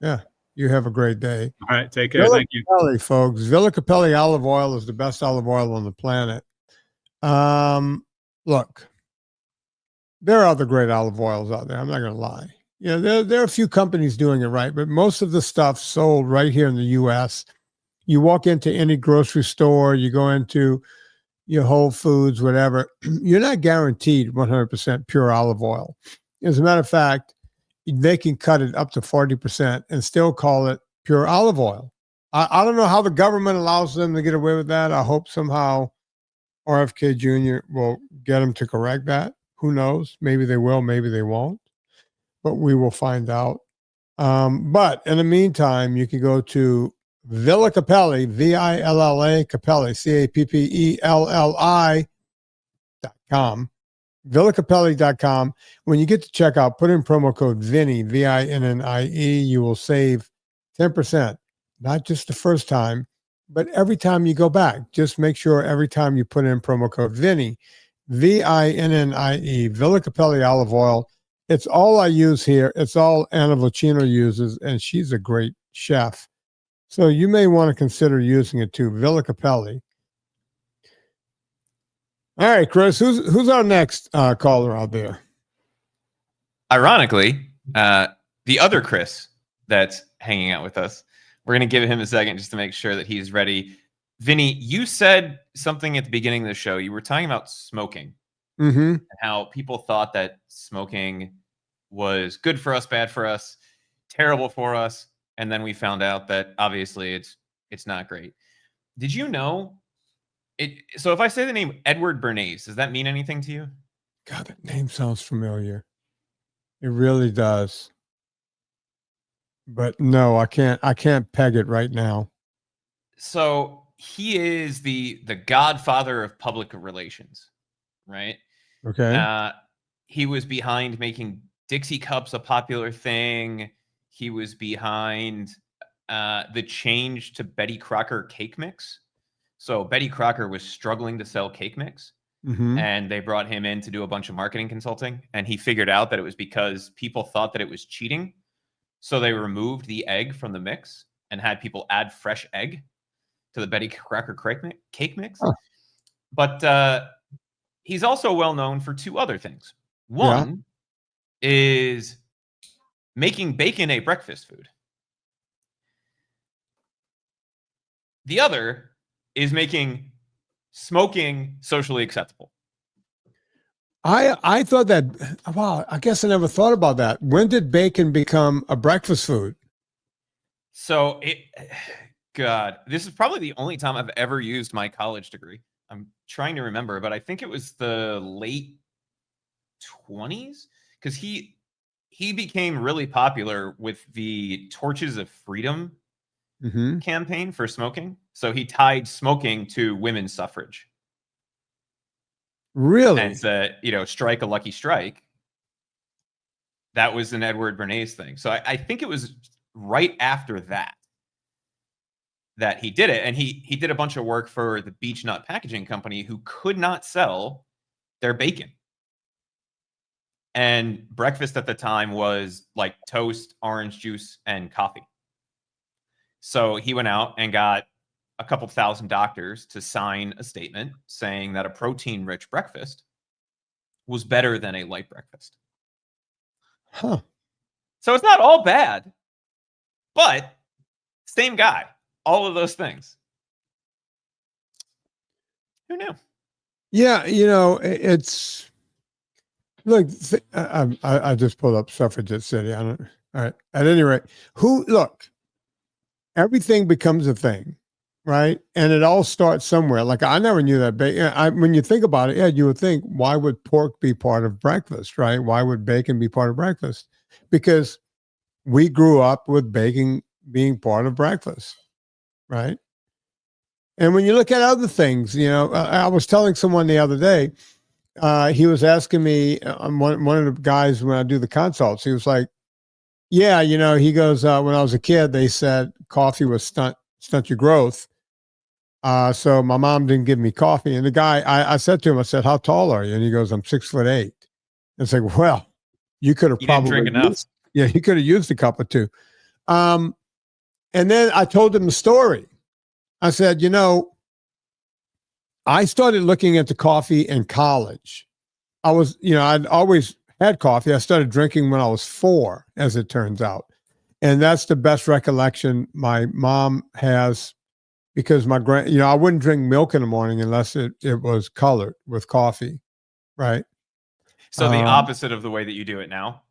Yeah. You have a great day. All right. Take care. Thank you. Capelli, folks. Villa Capelli olive oil is the best olive oil on the planet. Look, there are other great olive oils out there. I'm not going to lie. There are a few companies doing it right, but most of the stuff sold right here in the U.S. You walk into any grocery store, you go into your Whole Foods, whatever, you're not guaranteed 100% pure olive oil. As a matter of fact, they can cut it up to 40% and still call it pure olive oil. I don't know how the government allows them to get away with that. I hope somehow RFK Jr. will get them to correct that. Who knows? Maybe they will, maybe they won't. But we will find out. But in the meantime, you can go to Villa Capelli, Villa Capelli, CAPPELLI.com. VillaCapelli.com. When you get to checkout, put in promo code Vinnie, VINNIE. You will save 10%. not just the first time, but every time you go back. Just make sure every time you put in promo code Vinnie, Vinnie, Villa Capelli olive oil. It's all I use here. It's all Anna Vocino uses, and she's a great chef. So you may want to consider using it too. Villa Capelli. All right, Chris, who's our next caller out there? Ironically, the other Chris that's hanging out with us, we're going to give him a second just to make sure that he's ready. Vinnie, you said something at the beginning of the show. You were talking about smoking and how people thought that smoking was good for us, bad for us, terrible for us. And then we found out that obviously it's not great. Did you know it? So if I say the name Edward Bernays, does that mean anything to you? God, that name sounds familiar. It really does. But no, I can't peg it right now. So he is the godfather of public relations, right? Okay. He was behind making Dixie cups a popular thing. He was behind the change to Betty Crocker cake mix. So Betty Crocker was struggling to sell cake mix, and they brought him in to do a bunch of marketing consulting. And he figured out that it was because people thought that it was cheating. So they removed the egg from the mix and had people add fresh egg to the Betty Crocker cake mix. Huh. But he's also well known for two other things. One is making bacon a breakfast food. The other is making smoking socially acceptable. I thought that, wow, I guess I never thought about that. When did bacon become a breakfast food? So God, this is probably the only time I've ever used my college degree. I'm trying to remember, but I think it was the late 20s, because he became really popular with the Torches of Freedom campaign for smoking. So he tied smoking to women's suffrage. Really? And said, strike a lucky strike. That was an Edward Bernays thing. So I think it was right after that he did it. And he did a bunch of work for the Beech Nut Packaging Company, who could not sell their bacon. And breakfast at the time was like toast, orange juice, and coffee. So he went out and got a couple thousand doctors to sign a statement saying that a protein-rich breakfast was better than a light breakfast. Huh. So it's not all bad, but same guy. All of those things. Who knew? Yeah, it's... Look, I just pulled up Suffragette City. All right. At any rate, everything becomes a thing. Right. And it all starts somewhere. Like, I never knew that. When you think about it, you would think, why would pork be part of breakfast? Right. Why would bacon be part of breakfast? Because we grew up with bacon being part of breakfast. Right. And when you look at other things, I was telling someone the other day, he was asking me, one of the guys, when I do the consults, he was like, yeah, he goes, when I was a kid, they said coffee was stunt your growth. So my mom didn't give me coffee. And the guy, I said to him, I said, how tall are you? And he goes, I'm 6'8". It's like, well, you could have probably didn't drink enough. You could have used a cup or two. And then I told him the story. I said, I started looking into coffee in college. I'd always had coffee. I started drinking when I was 4, as it turns out. And that's the best recollection my mom has, because I wouldn't drink milk in the morning unless it was colored with coffee. Right. So the opposite of the way that you do it now.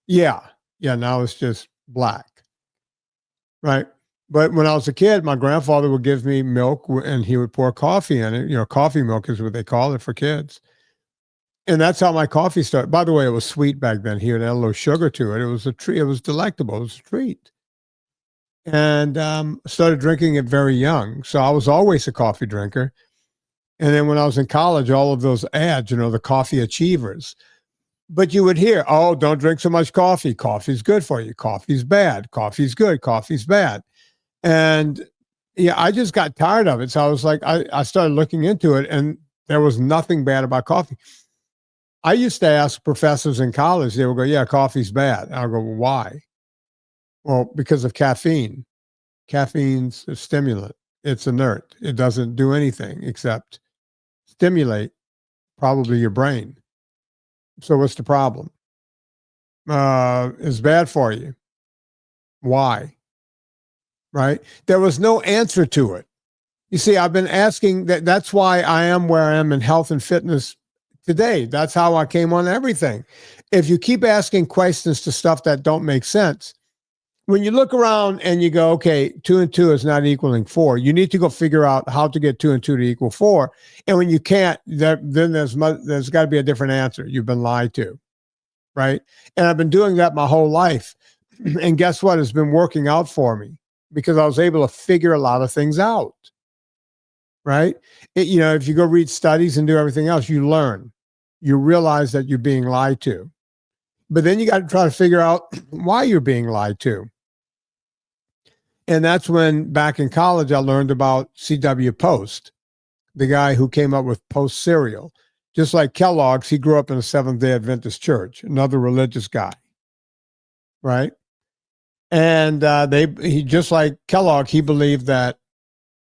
Yeah. Yeah. Now it's just black. Right. But when I was a kid, my grandfather would give me milk and he would pour coffee in it. Coffee milk is what they call it for kids. And that's how my coffee started. By the way, it was sweet back then. He had a little sugar to it. It was a treat. It was delectable. It was a treat. And started drinking it very young. So I was always a coffee drinker. And then when I was in college, all of those ads, the coffee achievers. But you would hear, oh, don't drink so much coffee. Coffee's good for you. Coffee's bad. Coffee's good. Coffee's bad. And yeah, I just got tired of it. So I was like, I started looking into it, and there was nothing bad about coffee. I used to ask professors in college, they would go, yeah, coffee's bad. I'll go, well, why? Well, because of caffeine. Caffeine's a stimulant. It's inert. It doesn't do anything except stimulate probably your brain. So what's the problem? It's bad for you. Why? Right? There was no answer to it. You see, I've been asking that. That's why I am where I am in health and fitness today. That's how I came on everything. If you keep asking questions to stuff that don't make sense, when you look around and you go, okay, 2 and 2 is not equaling 4, you need to go figure out how to get 2 and 2 to equal 4. And when you can't, then there's got to be a different answer. You've been lied to, right? And I've been doing that my whole life. And guess what? It's been working out for me because I was able to figure a lot of things out, right? If you go read studies and do everything else, you learn. You realize that you're being lied to. But then you got to try to figure out why you're being lied to. And that's when, back in college, I learned about C.W. Post, the guy who came up with Post cereal. Just like Kellogg's, he grew up in a Seventh-day Adventist church, another religious guy, right? And he just like Kellogg, he believed that,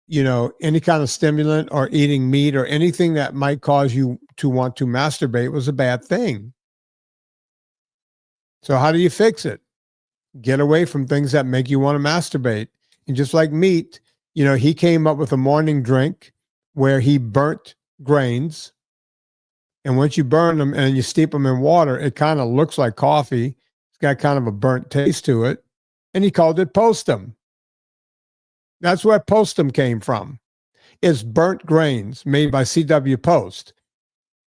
any kind of stimulant or eating meat or anything that might cause you to want to masturbate was a bad thing. So how do you fix it? Get away from things that make you want to masturbate. And just like meat, he came up with a morning drink where he burnt grains. And once you burn them and you steep them in water, it kind of looks like coffee. It's got kind of a burnt taste to it. And he called it Postum. That's where Postum came from. It's burnt grains made by C.W. Post.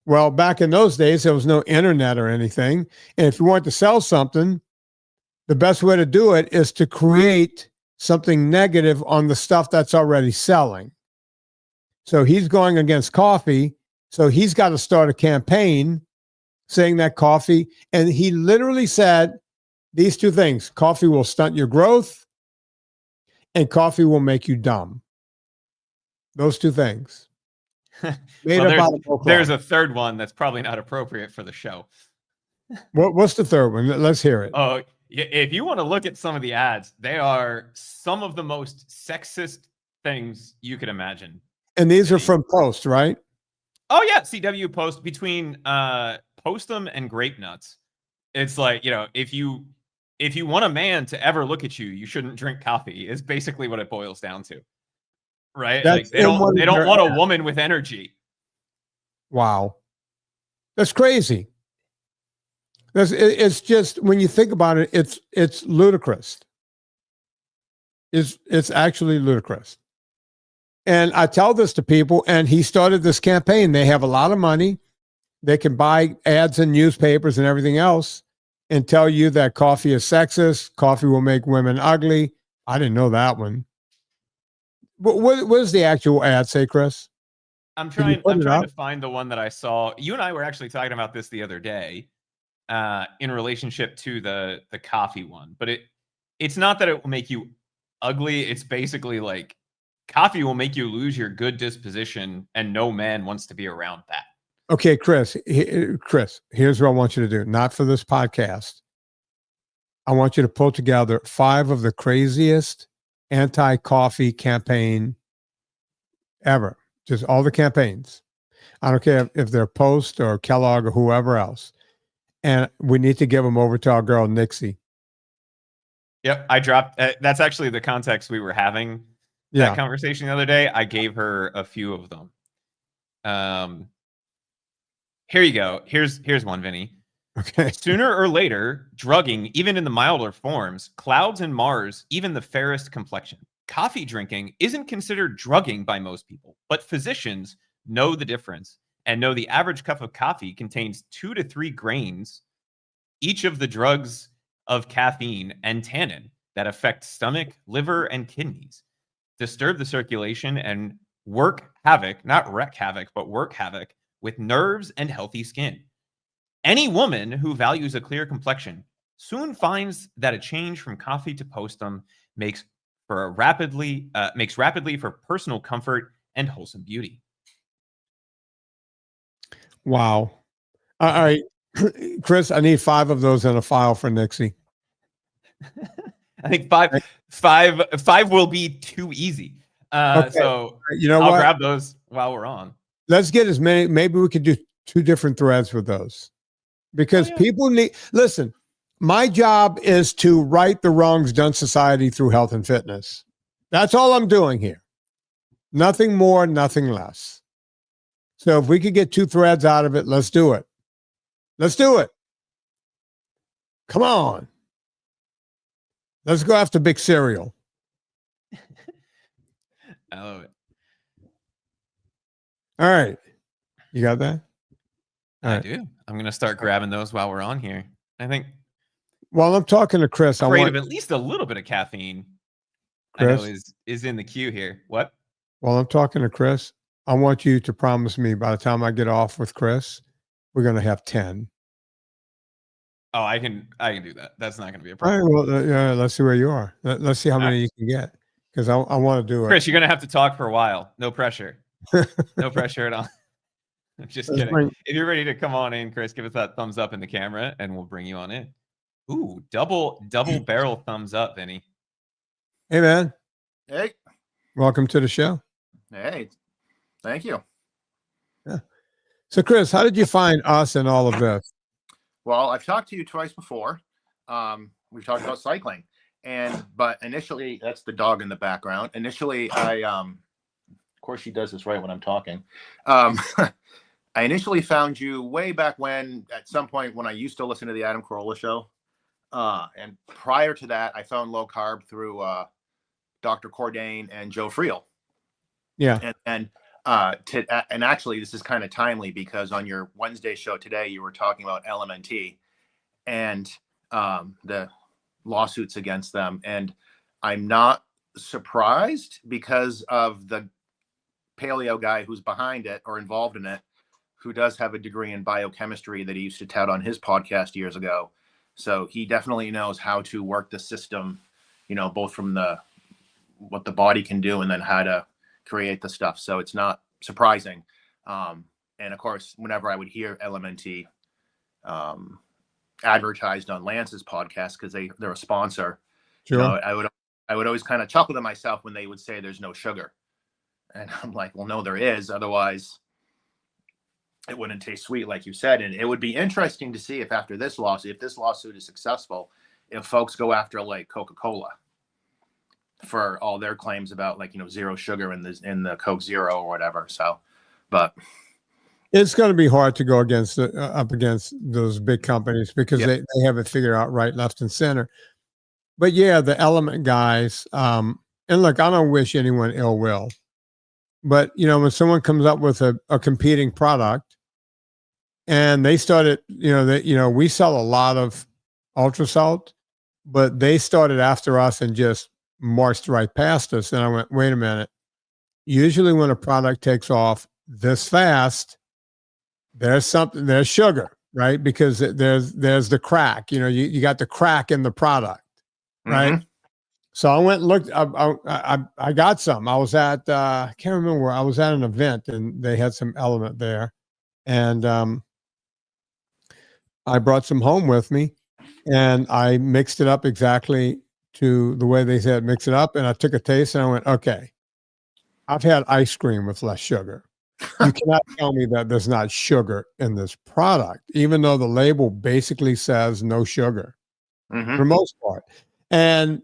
Well, back in those days, there was no internet or anything. And if you want to sell something, the best way to do it is to create something negative on the stuff that's already selling. So he's going against coffee. So he's got to start a campaign saying that coffee, and he literally said these two things: coffee will stunt your growth and coffee will make you dumb. Those two things. There's a third one that's probably not appropriate for the show. What's the third one? Let's hear it. Oh, if you want to look at some of the ads, they are some of the most sexist things you could imagine. And these are from Post, right? Oh yeah, CW Post, between Postum and Grape Nuts. It's like, if you want a man to ever look at you, you shouldn't drink coffee, is basically what it boils down to. Right? Like they don't want a woman with energy. Wow. That's crazy. It's just, when you think about it, it's ludicrous. It's actually ludicrous. And I tell this to people, and he started this campaign. They have a lot of money. They can buy ads in newspapers and everything else and tell you that coffee is sexist. Coffee will make women ugly. I didn't know that one. What does the actual ad say, Chris? I'm trying to find the one that I saw. You and I were actually talking about this the other day in relationship to the coffee one. But it's not that it will make you ugly. It's basically like coffee will make you lose your good disposition, and no man wants to be around that. Okay, Chris, here's what I want you to do. Not for this podcast. I want you to pull together 5 of the craziest anti-coffee campaign ever. Just all the campaigns. I don't care if they're Post or Kellogg or whoever else. And we need to give them over to our girl, Nixie. Yep, I dropped. That's actually the context we were having that conversation the other day. I gave her a few of them. Here you go. Here's one, Vinny. Okay. Sooner or later, drugging, even in the milder forms, clouds and mars even the fairest complexion. Coffee drinking isn't considered drugging by most people, but physicians know the difference and know the average cup of coffee contains 2 to 3 grains, each of the drugs of caffeine and tannin that affect stomach, liver, and kidneys, disturb the circulation, and work havoc, not wreak havoc, but work havoc with nerves and healthy skin. Any woman who values a clear complexion soon finds that a change from coffee to Postum makes makes rapidly for personal comfort and wholesome beauty. Wow. All right, Chris, I need 5 of those in a file for Nixie. I think five will be too easy. Okay. So You know I'll what? grab those while we're on. Let's get as many. Maybe we could do 2 different threads with those, because people need. Listen, my job is to right the wrongs done society through health and fitness. That's all I'm doing here. Nothing more, nothing less. So if we could get 2 threads out of it, let's do it. Let's do it. Come on. Let's go after Big Cereal. I love it. All right. You got that? I do. I'm going to start grabbing those while we're on here. I think while I'm talking to Chris, I afraid want of at least a little bit of caffeine. Chris? I know is in the queue here. What? While I'm talking to Chris, I want you to promise me by the time I get off with Chris, we're going to have 10. Oh, I can do that. That's not going to be a All problem. right. Well, let's see where you are. Let's see how many you can get, because I want to do it. Chris, you're going to have to talk for a while. No pressure. No pressure at all. I'm just kidding. If you're ready to come on in, Chris, give us that thumbs up in the camera and we'll bring you on in. Ooh, double barrel thumbs up, Vinnie. Hey, man. Hey. Welcome to the show. Hey. Thank you. Yeah. So, Chris, how did you find us in all of this? Well, I've talked to you twice before. We've talked about cycling, but initially, that's the dog in the background. Initially, of course, she does this right when I'm talking. I initially found you way back when, at some point when I used to listen to the Adam Carolla show. And prior to that, I found low carb through Dr. Cordain and Joe Friel. Yeah. And actually, this is kind of timely because on your Wednesday show today, you were talking about LMNT and the lawsuits against them. And I'm not surprised because of the paleo guy who's behind it or involved in it, who does have a degree in biochemistry that he used to tout on his podcast years ago. So he definitely knows how to work the system, both from what the body can do and then how to create the stuff. So it's not surprising. And of course, whenever I would hear LMNT advertised on Lance's podcast, because they're a sponsor, Sure. I would always kind of chuckle to myself when they would say there's no sugar. And I'm like, well, no, there is. Otherwise, it wouldn't taste sweet, like you said. And it would be interesting to see if after this lawsuit, if this lawsuit is successful, if folks go after like Coca-Cola for all their claims about zero sugar in the Coke Zero or whatever. So, but it's going to be hard to go up against those big companies because they have it figured out right, left, and center. But yeah, the Element guys, and look, I don't wish anyone ill will. But, when someone comes up with a competing product and they started, we sell a lot of ultra salt, but they started after us and just marched right past us. And I went, wait a minute. Usually when a product takes off this fast, there's sugar, right? Because there's the crack, you got the crack in the product, right? Mm-hmm. So I went and looked. I got some. I was at I can't remember where I was at an event, and they had some Element there, and I brought some home with me, and I mixed it up exactly to the way they said mix it up, and I took a taste, and I went, okay, I've had ice cream with less sugar. You cannot tell me that there's not sugar in this product, even though the label basically says no sugar for the most part, and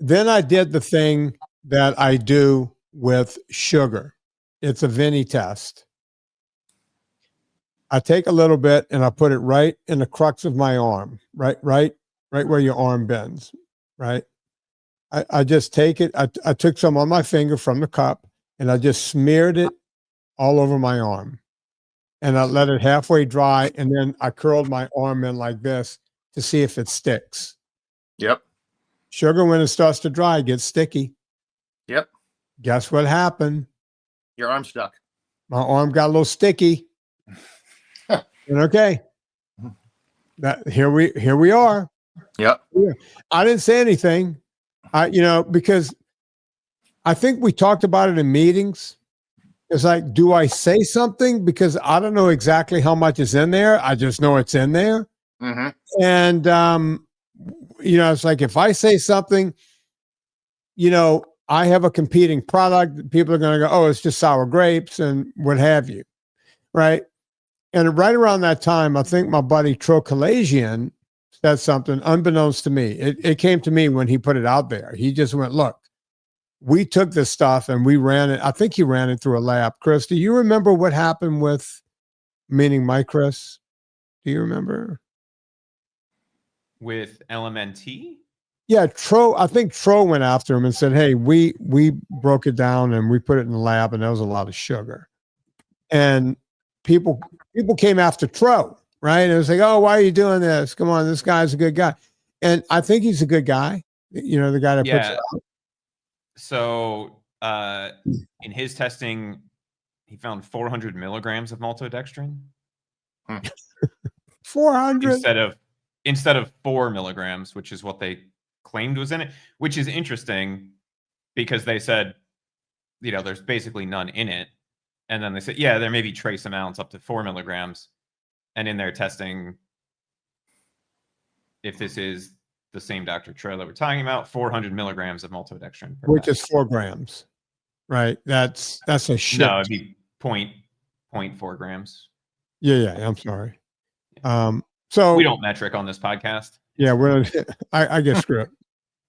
then I did the thing that I do with sugar. It's a Vinnie test. I take a little bit and I put it right in the crux of my arm, right where your arm bends, right? I just take it. I took some on my finger from the cup and I just smeared it all over my arm. And I let it halfway dry. And then I curled my arm in like this to see if it sticks. Yep. Sugar, when it starts to dry, gets sticky. Yep. Guess what happened? Your arm stuck. My arm got a little sticky. And okay. Here we are. Yep. I didn't say anything. Because I think we talked about it in meetings. It's like, do I say something? Because I don't know exactly how much is in there. I just know it's in there. Mm-hmm. And, it's like, if I say something, I have a competing product, people are going to go, oh, it's just sour grapes and what have you. Right. And right around that time, I think my buddy Tortorich said something unbeknownst to me. It came to me when he put it out there. He just went, look, we took this stuff and we ran it. I think he ran it through a lab. Chris, do you remember what happened meaning Mike, Chris? Do you remember? With LMNT? Yeah, I think Tro went after him and said, hey, we broke it down and we put it in the lab and there was a lot of sugar. And people came after Tro, right? And it was like, oh, why are you doing this? Come on, this guy's a good guy. And I think he's a good guy. The guy that puts it out. So in his testing, he found 400 milligrams of maltodextrin. 400 instead of 4 milligrams, which is what they claimed was in it, which is interesting because they said, there's basically none in it. And then they said, yeah, there may be trace amounts up to 4 milligrams. And in their testing, if this is the same Dr. Tro that we're talking about, 400 milligrams of maltodextrin. Which is 4 grams, right? That's a shit. No, it'd be 0.4 grams. Yeah, I'm sorry. So we don't metric on this podcast. Yeah, I get screwed.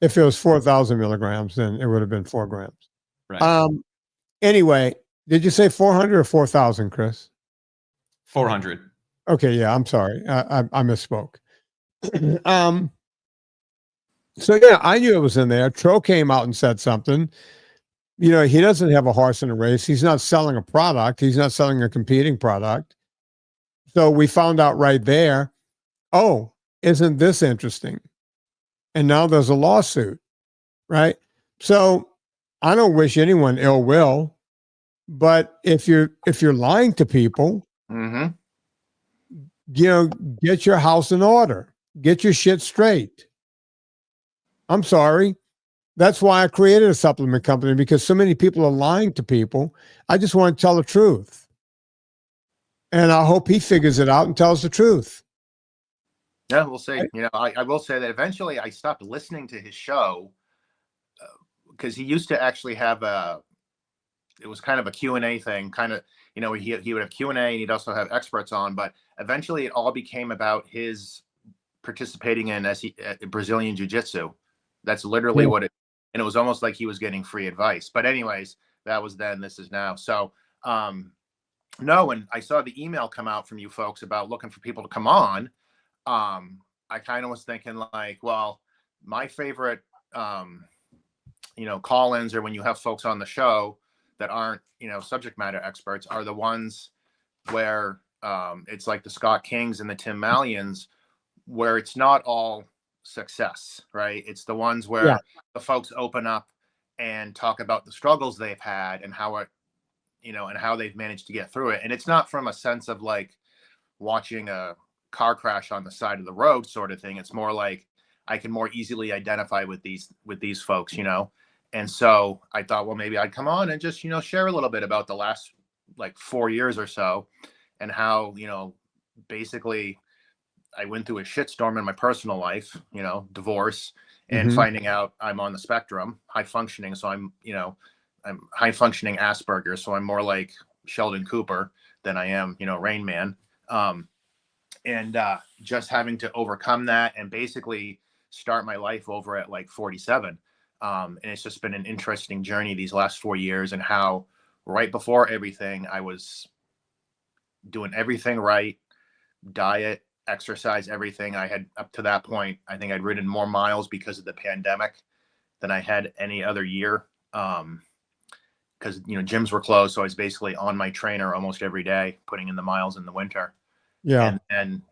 If it was 4,000 milligrams, then it would have been 4 grams. Right. Anyway, did you say 400 or 4,000, Chris? 400. Okay, yeah, I'm sorry. I misspoke. So yeah, I knew it was in there. Tro came out and said something. He doesn't have a horse in a race. He's not selling a product. He's not selling a competing product. So we found out right there, oh, isn't this interesting? And now there's a lawsuit, right? So I don't wish anyone ill will, but if you're lying to people, Mm-hmm. get your house in order, get your shit straight. I'm sorry. That's why I created a supplement company, because so many people are lying to people. I just want to tell the truth. And I hope he figures it out and tells the truth. Yeah, we'll see. I will say that eventually I stopped listening to his show because he used to actually have it was kind of a Q&A thing, kind of, he would have Q&A and he'd also have experts on, but eventually it all became about his participating in Brazilian Jiu-Jitsu. That's literally what it, and it was almost like he was getting free advice. But anyways, that was then, this is now. So, no, and I saw the email come out from you folks about looking for people to come on. I kind of was thinking like, well, my favorite, call-ins, or when you have folks on the show that aren't, subject matter experts, are the ones where it's like the Scott Kings and the Tim Mallions, where it's not all success, right? It's the ones where the folks open up and talk about the struggles they've had and how and how they've managed to get through it. And it's not from a sense of like watching a car crash on the side of the road sort of thing. It's more like I can more easily identify with these folks, And so I thought, well, maybe I'd come on and just, share a little bit about the last like 4 years or so, and how, basically I went through a shitstorm in my personal life, divorce, and finding out I'm on the spectrum, high functioning. So I'm high functioning Asperger's. So I'm more like Sheldon Cooper than I am, Rain Man. And just having to overcome that and basically start my life over at like 47. And it's just been an interesting journey these last 4 years, and how right before everything, I was doing everything right, diet, exercise, everything. I had, up to that point, I think I'd ridden more miles because of the pandemic than I had any other year. Because, gyms were closed. So I was basically on my trainer almost every day, putting in the miles in the winter. Yeah. And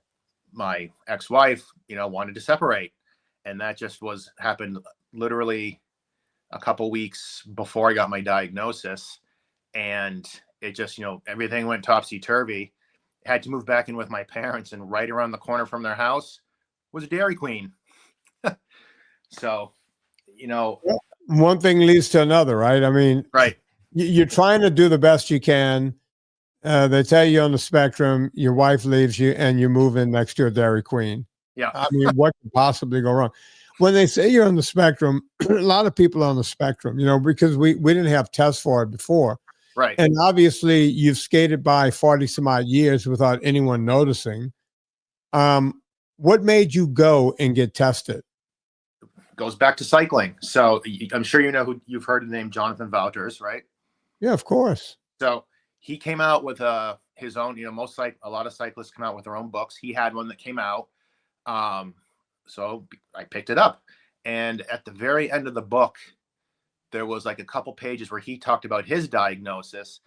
my ex-wife, wanted to separate. And that just happened literally a couple weeks before I got my diagnosis. And it just, everything went topsy-turvy. I had to move back in with my parents, and right around the corner from their house was a Dairy Queen. So, one thing leads to another, right? I mean, Right. you're trying to do the best you can. They tell you on the spectrum, your wife leaves you and you move in next to a Dairy Queen. Yeah. I mean, what could possibly go wrong? When they say you're on the spectrum, a lot of people are on the spectrum, because we didn't have tests for it before. Right. And obviously you've skated by 40 some odd years without anyone noticing. What made you go and get tested? Goes back to cycling. So I'm sure who you've heard the name Jonathan Wouters, right? Yeah, of course. So he came out with his own, a lot of cyclists come out with their own books. He had one that came out. So I picked it up. And at the very end of the book, there was like a couple pages where he talked about his diagnosis.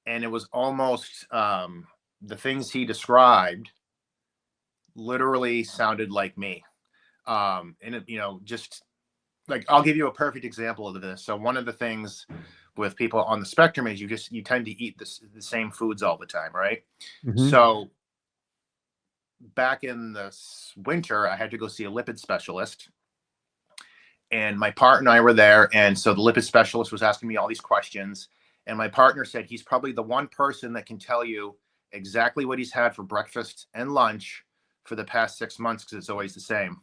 And it was almost the things he described literally sounded like me. And it, just like, I'll give you a perfect example of this. So one of the things with people on the spectrum is you tend to eat the same foods all the time, right? Mhm. So back in the winter, I had to go see a lipid specialist, and my partner and I were there. And so the lipid specialist was asking me all these questions, and my partner said he's probably the one person that can tell you exactly what he's had for breakfast and lunch for the past 6 months, because it's always the same.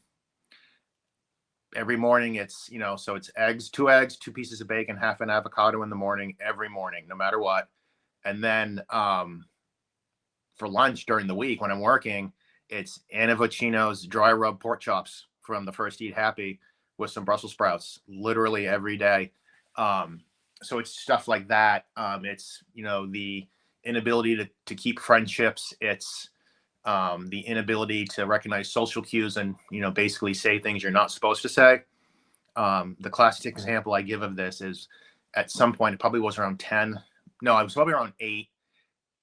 Every morning it's, so it's two eggs, 2 pieces of bacon, half an avocado in the morning, every morning, no matter what. And then for lunch during the week when I'm working, it's Anna Vocino's dry rub pork chops from the First Eat Happy with some Brussels sprouts, literally every day. So it's stuff like that. It's, the inability to keep friendships. It's the inability to recognize social cues and, basically say things you're not supposed to say. The classic example I give of this is at some point, it probably was around 10. No, I was probably around 8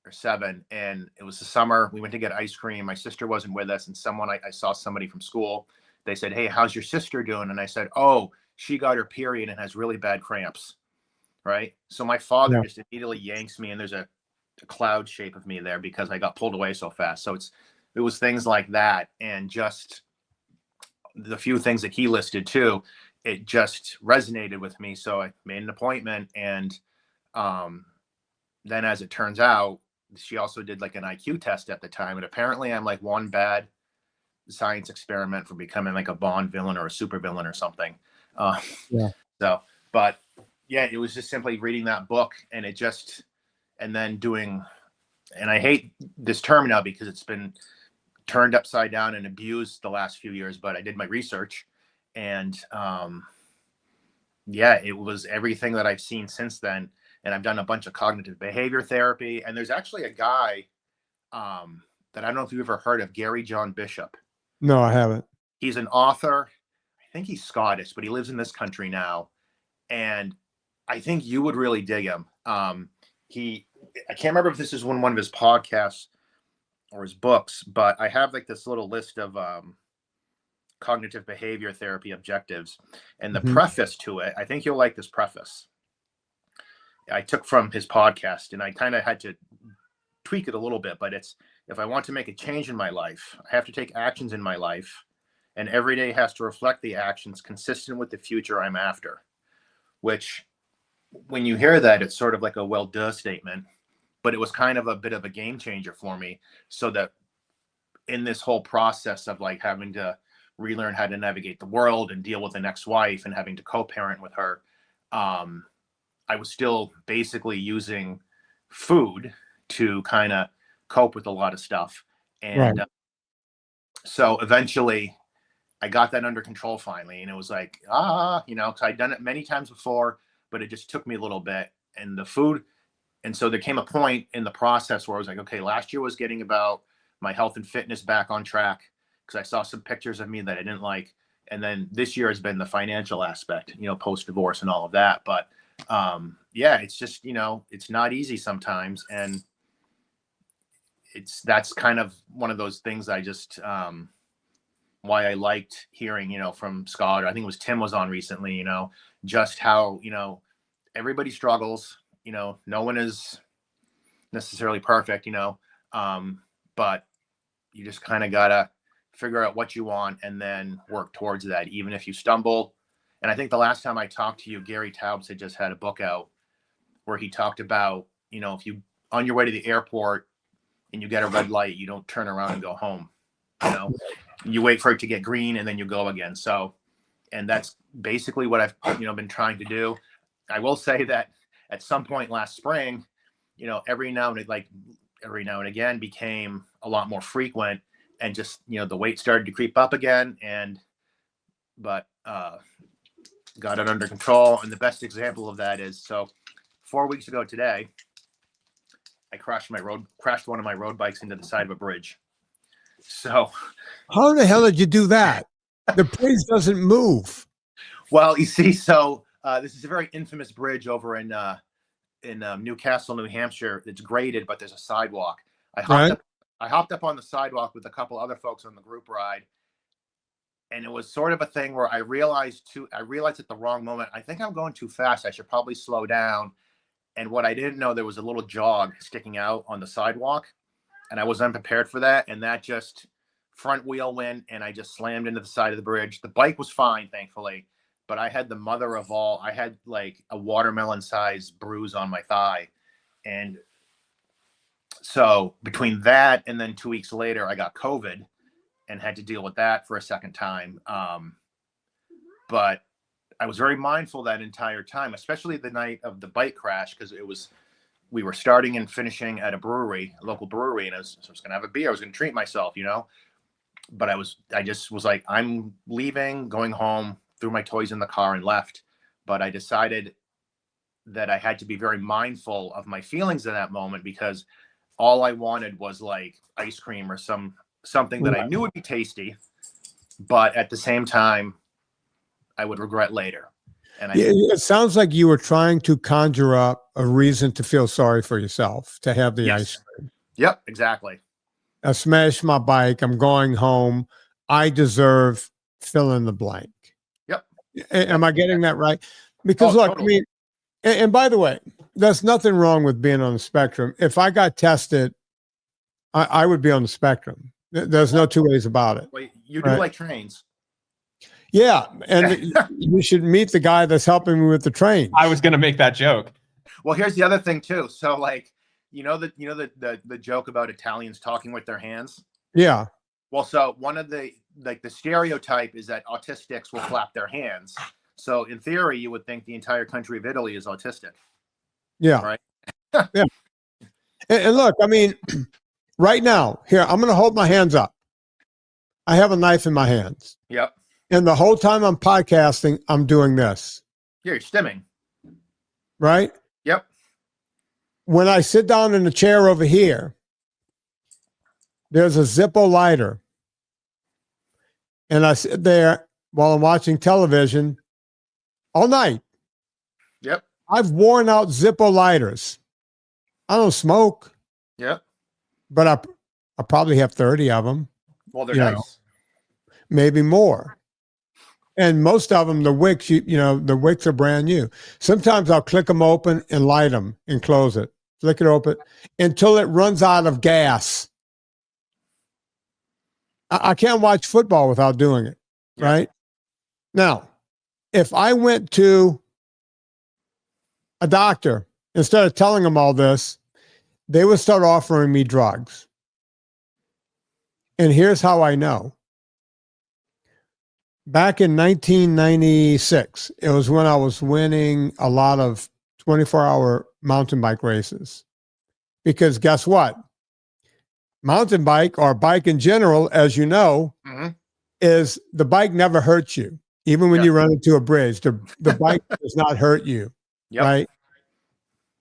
or 7. And it was the summer. We went to get ice cream. My sister wasn't with us. And I saw somebody from school. They said, "Hey, how's your sister doing?" And I said, "Oh, she got her period and has really bad cramps." Right. So my father just immediately yanks me, and there's a cloud shape of me there because I got pulled away so fast. So it was things like that. And just the few things that he listed too, it just resonated with me. So I made an appointment, and then as it turns out, she also did like an IQ test at the time. And apparently I'm like one bad science experiment for becoming like a Bond villain or a super villain or something. So, but yeah, it was just simply reading that book, and then doing, and I hate this term now because it's been turned upside down and abused the last few years, but I did my research, and it was everything that I've seen since then. And I've done a bunch of cognitive behavior therapy. And there's actually a guy that I don't know if you've ever heard of, Gary John Bishop. No, I haven't. He's an author. I think he's Scottish, but he lives in this country now. And I think you would really dig him. I can't remember if this is one of his podcasts or his books, but I have like this little list of cognitive behavior therapy objectives. And the preface to it, I think you'll like this preface. I took from his podcast, and I kind of had to tweak it a little bit, but it's, if I want to make a change in my life, I have to take actions in my life, and every day has to reflect the actions consistent with the future I'm after. Which, when you hear that, it's sort of like a well duh statement, but it was kind of a bit of a game changer for me. So that in this whole process of like having to relearn how to navigate the world and deal with an ex-wife and having to co-parent with her, I was still basically using food to kind of cope with a lot of stuff. And so eventually I got that under control finally. And it was like, because I'd done it many times before, but it just took me a little bit. And the food. And so there came a point in the process where I was like, okay, last year was getting about my health and fitness back on track, because I saw some pictures of me that I didn't like. And then this year has been the financial aspect, post-divorce and all of that. But it's just, it's not easy sometimes. And that's kind of one of those things I just, why I liked hearing, from Scott, or I think it was Tim was on recently, just how, everybody struggles, no one is necessarily perfect, but you just kind of gotta figure out what you want and then work towards that. Even if you stumble, And I think the last time I talked to you, Gary Taubes had just had a book out where he talked about, you know, if you on your way to the airport and you get a red light, you don't turn around and go home. You know, you wait for it to get green and then you go again. So, and that's basically what I've, you know, been trying to do. I will say that at some point last spring, you know, every now and again became a lot more frequent, and just, you know, the weight started to creep up again, but got it under control. And the best example of that is, so 4 weeks ago today, I crashed one of my road bikes into the side of a bridge. So how the hell did you do that? The bridge doesn't move. Well, you see, so this is a very infamous bridge over in Newcastle, New Hampshire. It's graded, but there's a sidewalk. I hopped up on the sidewalk with a couple other folks on the group ride, and it was sort of a thing where I realized at the wrong moment, I think I'm going too fast. I should probably slow down. And what I didn't know, there was a little jog sticking out on the sidewalk, and I was unprepared for that. And that just front wheel went, and I just slammed into the side of the bridge. The bike was fine, thankfully, but I had the mother of all. I had like a watermelon-sized bruise on my thigh. And so between that and then 2 weeks later, I got COVID and had to deal with that for a second time. But I was very mindful that entire time, especially the night of the bike crash, because we were starting and finishing at a local brewery, and I was going to have a beer. I was going to treat myself, you know, but I just was like, I'm leaving, going home, threw my toys in the car and left. But I decided that I had to be very mindful of my feelings in that moment, because all I wanted was like ice cream or something that I knew would be tasty, but at the same time, I would regret later. And it sounds like you were trying to conjure up a reason to feel sorry for yourself, to have the ice cream. Yep, exactly. I smashed my bike. I'm going home. I deserve fill in the blank. Yep. Am I getting that right? Because look, totally. I mean, and by the way, there's nothing wrong with being on the spectrum. If I got tested, I would be on the spectrum. There's no two ways about it. Wait, you do like trains? Yeah, and you should meet the guy that's helping me with the train. I was going to make that joke. Well, here's the other thing too. So, like, you know the joke about Italians talking with their hands. Yeah. Well, so one of the stereotype is that autistics will clap their hands. So, in theory, you would think the entire country of Italy is autistic. Yeah. Right. Yeah. And look, I mean, right now, here, I'm going to hold my hands up. I have a knife in my hands. Yep. And the whole time I'm podcasting, I'm doing this. Yeah, you're stimming. Right? Yep. When I sit down in the chair over here, there's a Zippo lighter. And I sit there while I'm watching television all night. Yep. I've worn out Zippo lighters. I don't smoke. Yep. But I probably have 30 of them. Well, they're nice. Maybe more. And most of them, the wicks, the wicks are brand new. Sometimes I'll click them open and light them and close it. Flick it open until it runs out of gas. I can't watch football without doing it, right? Now, if I went to a doctor, instead of telling them all this, they would start offering me drugs. And here's how I know. Back in 1996, it was when I was winning a lot of 24-hour mountain bike races. Because guess what? Mountain bike, or bike in general, as you know, is the bike never hurts you. Even when you run into a bridge, the bike does not hurt you, right?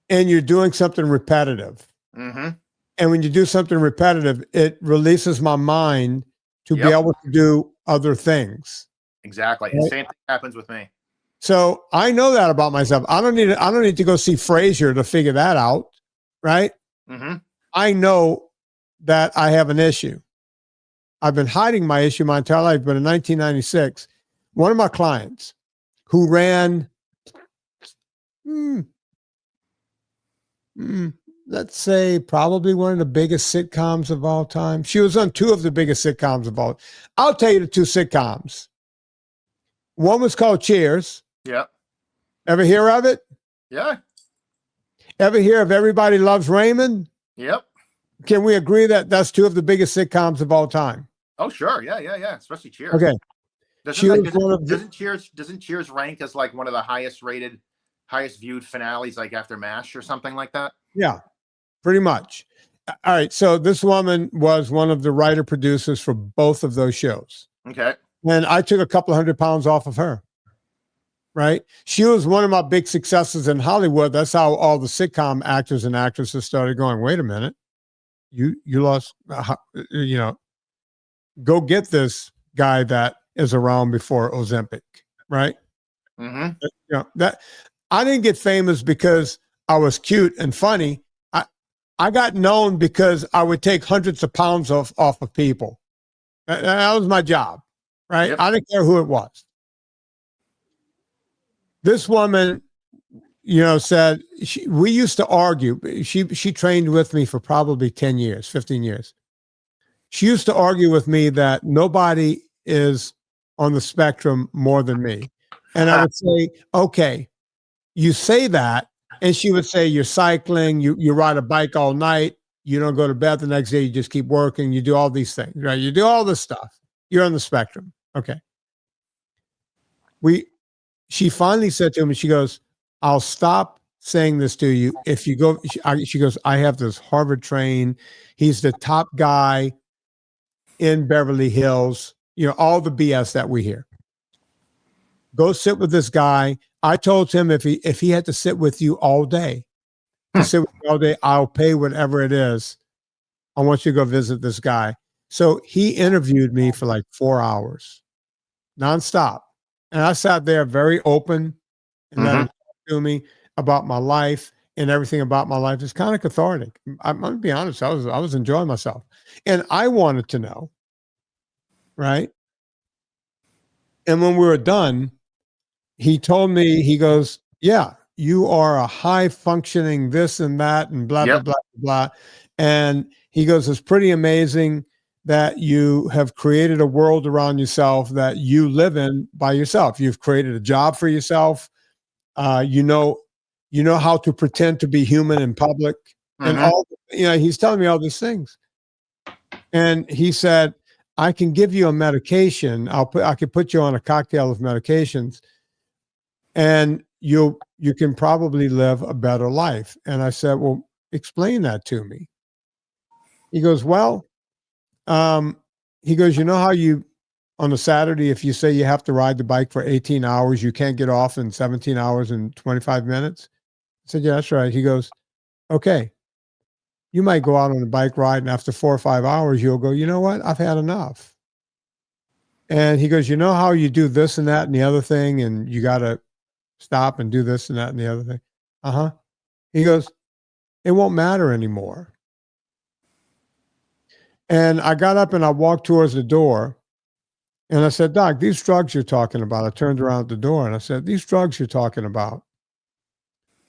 And you're doing something repetitive. And when you do something repetitive, it releases my mind to be able to do other things. Exactly. Right? The same thing happens with me. So I know that about myself. I don't need to go see Frazier to figure that out, right? I know that I have an issue. I've been hiding my issue my entire life, but in 1996, one of my clients who ran, let's say, probably one of the biggest sitcoms of all time. She was on two of the biggest sitcoms of all. I'll tell you the two sitcoms. One was called Cheers. Yep. Ever hear of it? Yeah. Ever hear of Everybody Loves Raymond? Yep. Can we agree that that's two of the biggest sitcoms of all time? Oh, sure. Yeah. Yeah. Yeah. Especially Cheers. Okay. Doesn't Cheers rank as like one of the highest viewed finales, like after MASH or something like that? Yeah, pretty much. All right. So this woman was one of the writer producers for both of those shows. Okay. And I took a couple of 100 pounds off of her. Right. She was one of my big successes in Hollywood. That's how all the sitcom actors and actresses started going, wait a minute, you lost, go get this guy that is around before Ozempic. Right. Mm-hmm. That I didn't get famous because I was cute and funny. I got known because I would take hundreds of pounds off of people. That was my job. Right. Yep. I didn't care who it was. This woman, said we used to argue. She trained with me for probably 10 years, 15 years. She used to argue with me that nobody is on the spectrum more than me. And I would say, okay, you say that. And she would say, you're cycling, you ride a bike all night. You don't go to bed the next day. You just keep working. You do all these things, right? You do all this stuff. You're on the spectrum. Okay. She finally said to me, she goes, I'll stop saying this to you. If you go, she goes, I have this Harvard trained. He's the top guy in Beverly Hills, all the BS that we hear. Go sit with this guy. I told him if he had to sit with you all day, I'll pay whatever it is. I want you to go visit this guy. So he interviewed me for like 4 hours, nonstop. And I sat there very open and let him talk to me about my life and everything about my life. It's kind of cathartic. I'm going to be honest. I was enjoying myself. And I wanted to know, right? And when we were done, he told me, he goes, yeah, you are a high functioning this and that and blah, blah, blah, blah. And he goes, it's pretty amazing that you have created a world around yourself that you live in by yourself. You've created a job for yourself. You know how to pretend to be human in public. And he's telling me all these things. And he said, I can give you a medication. I could put you on a cocktail of medications and you can probably live a better life. And I said, well, explain that to me. He goes, well, he goes, how you, on a Saturday, if you say you have to ride the bike for 18 hours, you can't get off in 17 hours and 25 minutes. I said, yeah, that's right. He goes, okay, you might go out on a bike ride and after 4 or 5 hours, you'll go, you know what? I've had enough. And he goes, how you do this and that and the other thing, and you got to stop and do this and that and the other thing. He goes, it won't matter anymore. And I got up and I walked towards the door and I said, Doc, these drugs you're talking about, I turned around at the door and I said, these drugs you're talking about,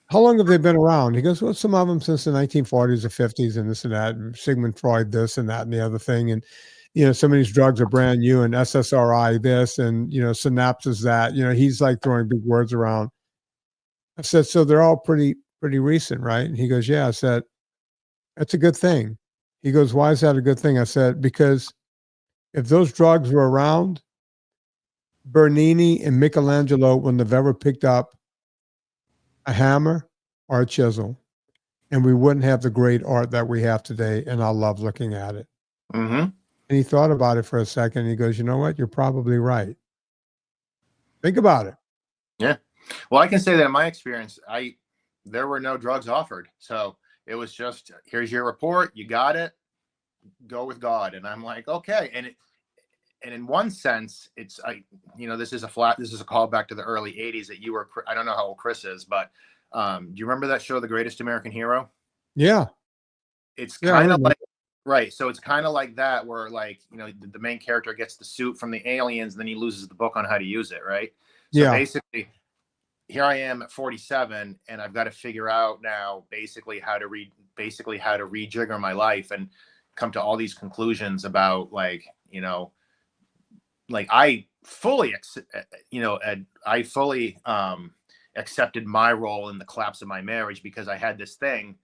how long have they been around? He goes, well, some of them since the 1940s or 50s and this and that, and Sigmund Freud, this and that and the other thing. And, some of these drugs are brand new and SSRI this and, synapses that, he's like throwing big words around. I said, so they're all pretty recent, right? And he goes, yeah. I said, that's a good thing. He goes, why is that a good thing? I said, because if those drugs were around, Bernini and Michelangelo wouldn't have ever picked up a hammer or a chisel, and we wouldn't have the great art that we have today, and I love looking at it. And he thought about it for a second, and he goes, you know what? You're probably right. Think about it. Yeah. Well, I can say that in my experience, there were no drugs offered. So it was just, here's your report. You got it. Go with God. And I'm like, okay. And in one sense, this is a callback to the early 80s that you were, I don't know how old Chris is, but do you remember that show, The Greatest American Hero? Yeah. It's kind of like, right. So it's kind of like that where like, the main character gets the suit from the aliens and then he loses the book on how to use it. Right. So basically, here I am at 47 and I've got to figure out now basically how to rejigger my life and come to all these conclusions about like, like I fully, I fully accepted my role in the collapse of my marriage because I had this thing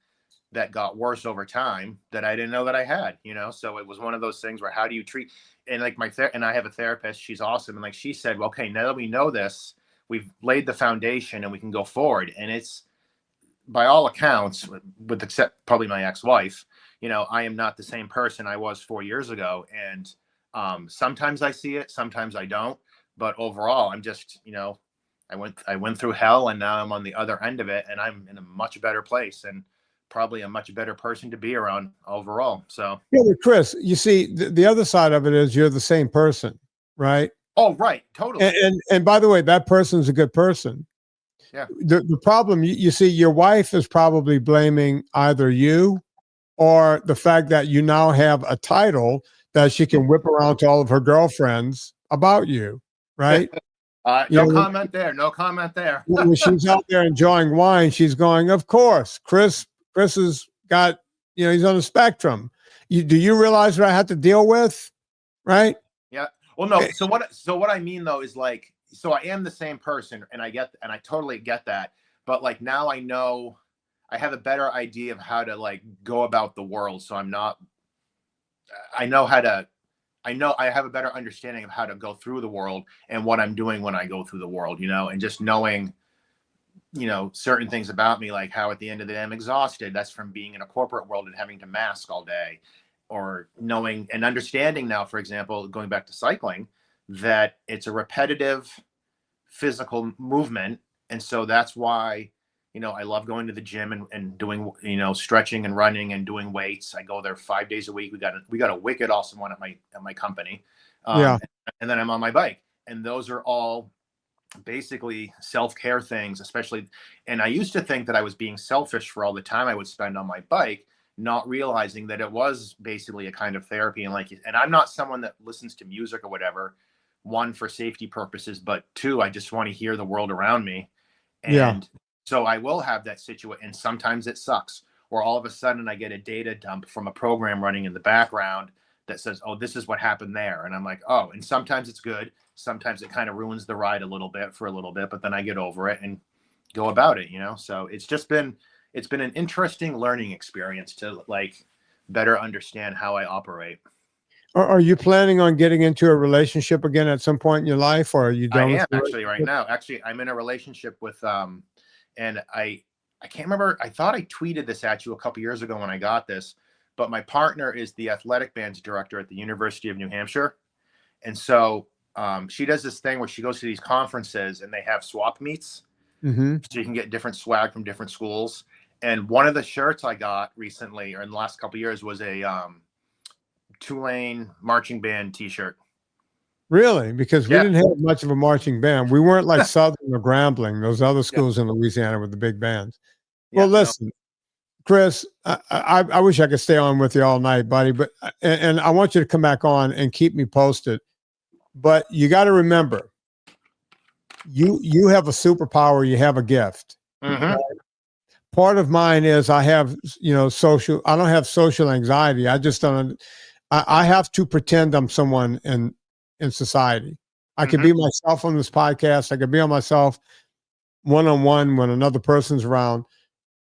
that got worse over time that I didn't know that I had, so it was one of those things where how do you treat, and like and I have a therapist, she's awesome. And like she said, well, okay, now that we know this, we've laid the foundation and we can go forward. And it's, by all accounts, with except probably my ex-wife, I am not the same person I was 4 years ago. And sometimes I see it, sometimes I don't, but overall I'm just, I went through hell and now I'm on the other end of it and I'm in a much better place and probably a much better person to be around overall. So yeah, but Chris, you see, the other side of it is you're the same person, right? oh, right, totally. And by the way, that person's a good person. Yeah. The problem, you see, your wife is probably blaming either you or the fact that you now have a title that she can whip around to all of her girlfriends about you, right? No comment there. No comment there. When she's out there enjoying wine, she's going, of course, Chris has got, he's on the spectrum. Do you realize what I had to deal with? Right? Yeah. Well, no. So what I mean though is like, so I am the same person and I totally get that. But like now I know I have a better idea of how to like go about the world. So I have a better understanding of how to go through the world and what I'm doing when I go through the world, and just knowing, certain things about me, like how at the end of the day I'm exhausted. That's from being in a corporate world and having to mask all day, or knowing and understanding now, for example, going back to cycling, that it's a repetitive physical movement. And so that's why, I love going to the gym and doing, stretching and running and doing weights. I go there 5 days a week. We got a wicked awesome one at my company. And then I'm on my bike, and those are all basically self-care things, especially. And I used to think that I was being selfish for all the time I would spend on my bike, not realizing that it was basically a kind of therapy. And I'm not someone that listens to music or whatever, one, for safety purposes, but two, I just want to hear the world around me. And so I will have that situation. And sometimes it sucks, or all of a sudden I get a data dump from a program running in the background that says, oh, this is what happened there. And I'm like, oh, and sometimes it's good. Sometimes it kind of ruins the ride a little bit, but then I get over it and go about it, So it's been an interesting learning experience to like better understand how I operate. Are you planning on getting into a relationship again at some point in your life, or are you done? I am actually right now. Actually, I'm in a relationship with, and I can't remember. I thought I tweeted this at you a couple years ago when I got this, but my partner is the athletic bands director at the University of New Hampshire. And so she does this thing where she goes to these conferences and they have swap meets. Mm-hmm. So you can get different swag from different schools. And one of the shirts I got recently, or in the last couple of years, was a Tulane marching band t-shirt. Really? Because we didn't have much of a marching band. We weren't like Southern or Grambling, those other schools in Louisiana with the big bands. Well, listen, Chris, I wish I could stay on with you all night, buddy, but and I want you to come back on and keep me posted. But you got to remember, you have a superpower. You have a gift. Mm-hmm. Right? Part of mine is I have, social. I don't have social anxiety. I just don't. I have to pretend I'm someone in society. I could be myself on this podcast. I could be on myself one-on-one when another person's around.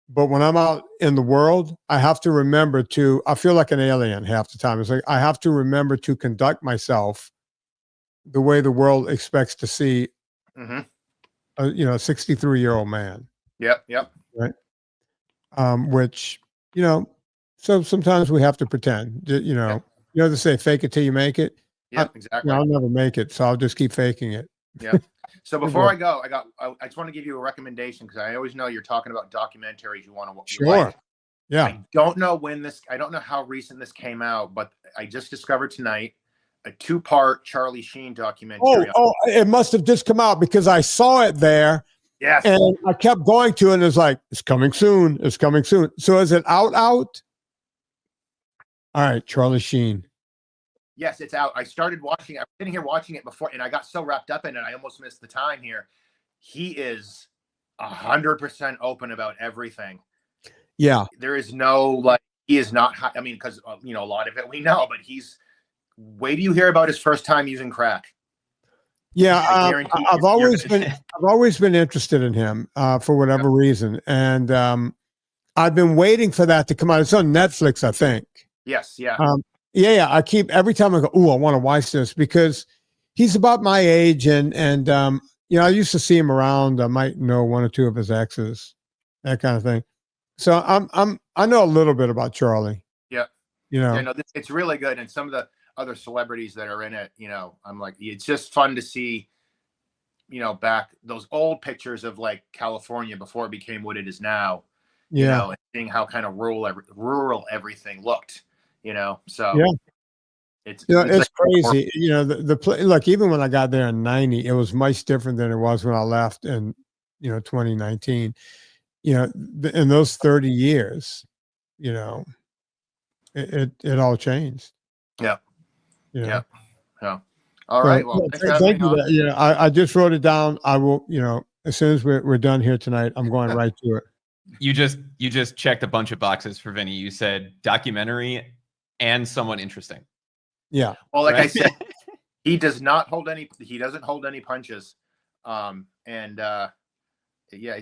But when I'm out in the world, I have to remember I feel like an alien half the time. It's like I have to remember to conduct myself the way the world expects to see a 63-year-old man. Yep. Right. Which, so sometimes we have to pretend, you know they say fake it till you make it. Yeah, exactly. I'll never make it, so I'll just keep faking it. Yeah. So before I go, I just want to give you a recommendation, because I always know you're talking about documentaries you want to watch. Sure. Yeah. I don't know how recent this came out, but I just discovered tonight a 2-part Charlie Sheen documentary. Oh, it must have just come out because I saw it there. Yes. And I kept going to it, and it's like, it's coming soon. It's coming soon. So is it out? All right, Charlie Sheen. Yes, it's out. I started watching it. I was sitting here watching it before, and I got so wrapped up in it, I almost missed the time here. He is 100% open about everything. Yeah. There is no, he is not, because, a lot of it we know, but wait do you hear about his first time using crack? Yeah, I guarantee I've you're always gonna- been interested in him for whatever reason, and I've been waiting for that to come out. It's on Netflix, I think. Yes, yeah. Yeah. I keep every time I go, oh, I want to watch this because he's about my age, and you know, I used to see him around. I might know one or two of his exes, that kind of thing. So I know a little bit about Charlie. Yeah. You know. Yeah, no, it's really good. And some of the other celebrities that are in it, you know, I'm like, it's just fun to see, you know, back those old pictures of like California before it became what it is now, you Yeah. know, and seeing how kind of rural everything looked, you know. So Yeah. it's It's crazy. You know, look, even when I got there in 90, it was much different than it was when I left in, 2019. You know, in those 30 years, you know, it all changed. Yeah. You know? Yeah. Yeah. All So, right. Well, yeah, thanks for having thank me you. on. You know, I just wrote it down. I will, as soon as we're done here tonight, I'm going right to it. You just checked a bunch of boxes for Vinny. You said documentary and someone interesting. Yeah. Well, like Right? I said, he doesn't hold any punches. And yeah,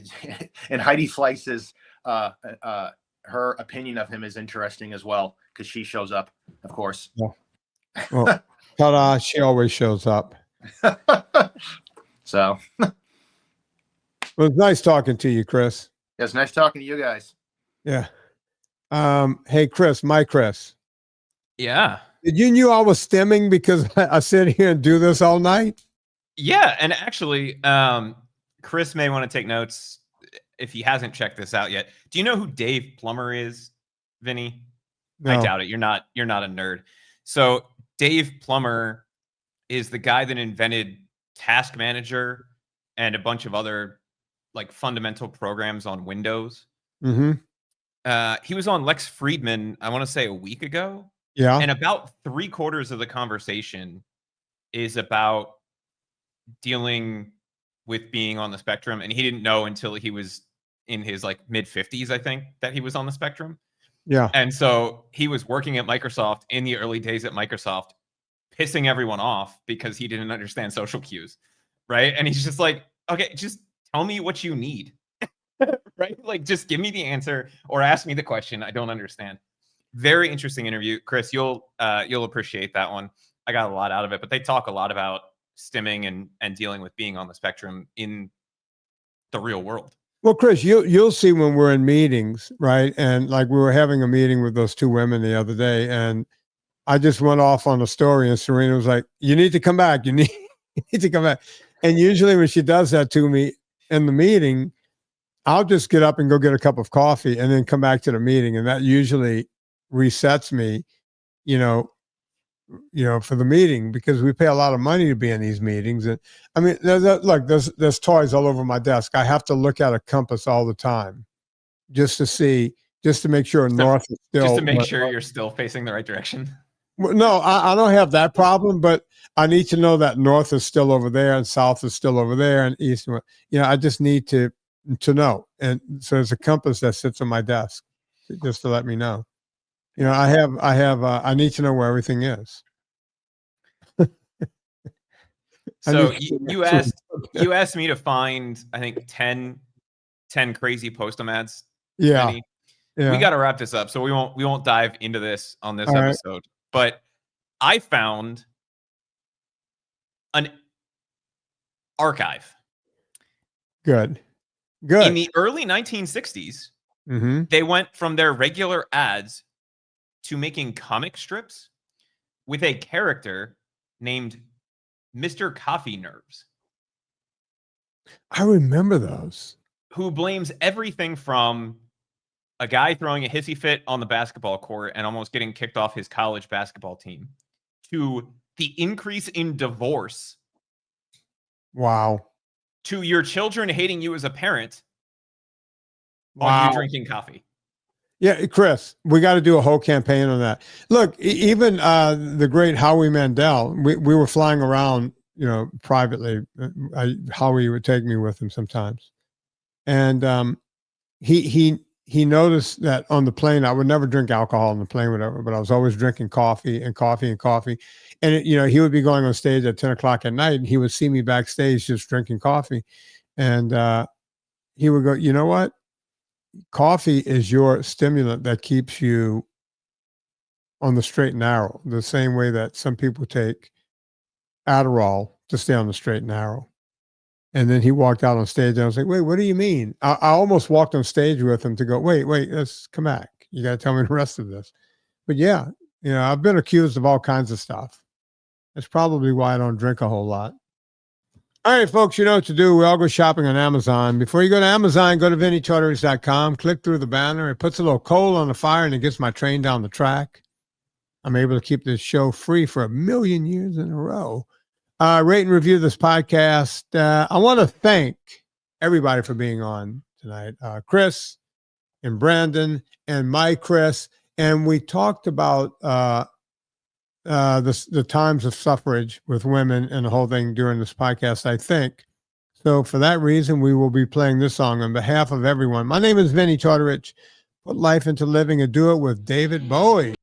and Heidi Fleiss's her opinion of him is interesting as well because she shows up, of course. Well, ta-da, she always shows up. So Well, it's nice talking to you, Chris. it's nice talking to you guys. Yeah. Hey, Chris, my Chris. Yeah. Did you knew I was stimming because I sit here and do this all night? Yeah, and actually, Chris may want to take notes if he hasn't checked this out yet. Do you know who Dave Plummer is, Vinny? No. I doubt it. You're not a nerd. So Dave Plummer is the guy that invented Task Manager and a bunch of other like fundamental programs on Windows. Mm-hmm. He was on Lex Friedman, I want to say a week ago. Yeah. And about 3/4 of the conversation is about dealing with being on the spectrum. And he didn't know until he was in his like mid 50s, I think, that he was on the spectrum. Yeah. And so he was working at Microsoft in the early days at Microsoft, pissing everyone off because he didn't understand social cues. Right. And he's just like, okay, just tell me what you need. Right. Like, just give me the answer or ask me the question. I don't understand. Very interesting interview. Chris, you'll appreciate that one. I got a lot out of it, but they talk a lot about stimming and dealing with being on the spectrum in the real world. Well, Chris, you'll see when we're in meetings, right? And like we were having a meeting with those two women the other day, and I just went off on a story, and Serena was like, "You need to come back. You need to come back." And usually when she does that to me in the meeting, I'll just get up and go get a cup of coffee and then come back to the meeting, and that usually resets me, for the meeting, because we pay a lot of money to be in these meetings. And I mean, there's toys all over my desk. I have to look at a compass all the time just to make sure north is still. Just to make sure you're still facing the right direction. Well, no, I don't have that problem, but I need to know that north is still over there and south is still over there and east. I just need to know. And so there's a compass that sits on my desk just to let me know. I need to know where everything is. So you asked me to find, I think 10 crazy Postum ads. Yeah. Vinny. Yeah. We got to wrap this up. So we won't dive into this on this All right. episode, but I found an archive. Good. In the early 1960s, Mm-hmm. they went from their regular ads to making comic strips with a character named Mr. Coffee Nerves, I remember those. who blames everything from a guy throwing a hissy fit on the basketball court and almost getting kicked off his college basketball team to the increase in divorce. Wow. To your children hating you as a parent Wow. on you drinking coffee. Yeah, Chris, we got to do a whole campaign on that. Look, even the great Howie Mandel, we were flying around, privately. Howie would take me with him sometimes, and he he noticed that on the plane, I would never drink alcohol on the plane, whatever, but I was always drinking coffee and coffee and coffee. And, he would be going on stage at 10 o'clock at night and he would see me backstage just drinking coffee. And he would go, you know what? Coffee is your stimulant that keeps you on the straight and narrow, the same way that some people take Adderall to stay on the straight and narrow. And then he walked out on stage and I was like, wait, what do you mean? I almost walked on stage with him to go, wait, let's come back. You got to tell me the rest of this. But yeah, I've been accused of all kinds of stuff. That's probably why I don't drink a whole lot. All right, folks, you know what to do. We all go shopping on Amazon. Before you go to Amazon, go to VinnieTortorich.com, click through the banner. It puts a little coal on the fire and it gets my train down the track. I'm able to keep this show free for 1,000,000 years in a row. Rate and review this podcast. I want to thank everybody for being on tonight. Chris and Brandon and Mike, Chris. And we talked about the times of suffrage with women and the whole thing during this podcast, I think. So for that reason, we will be playing this song on behalf of everyone. My name is Vinnie Tortorich. Put life into living and do it with David Bowie.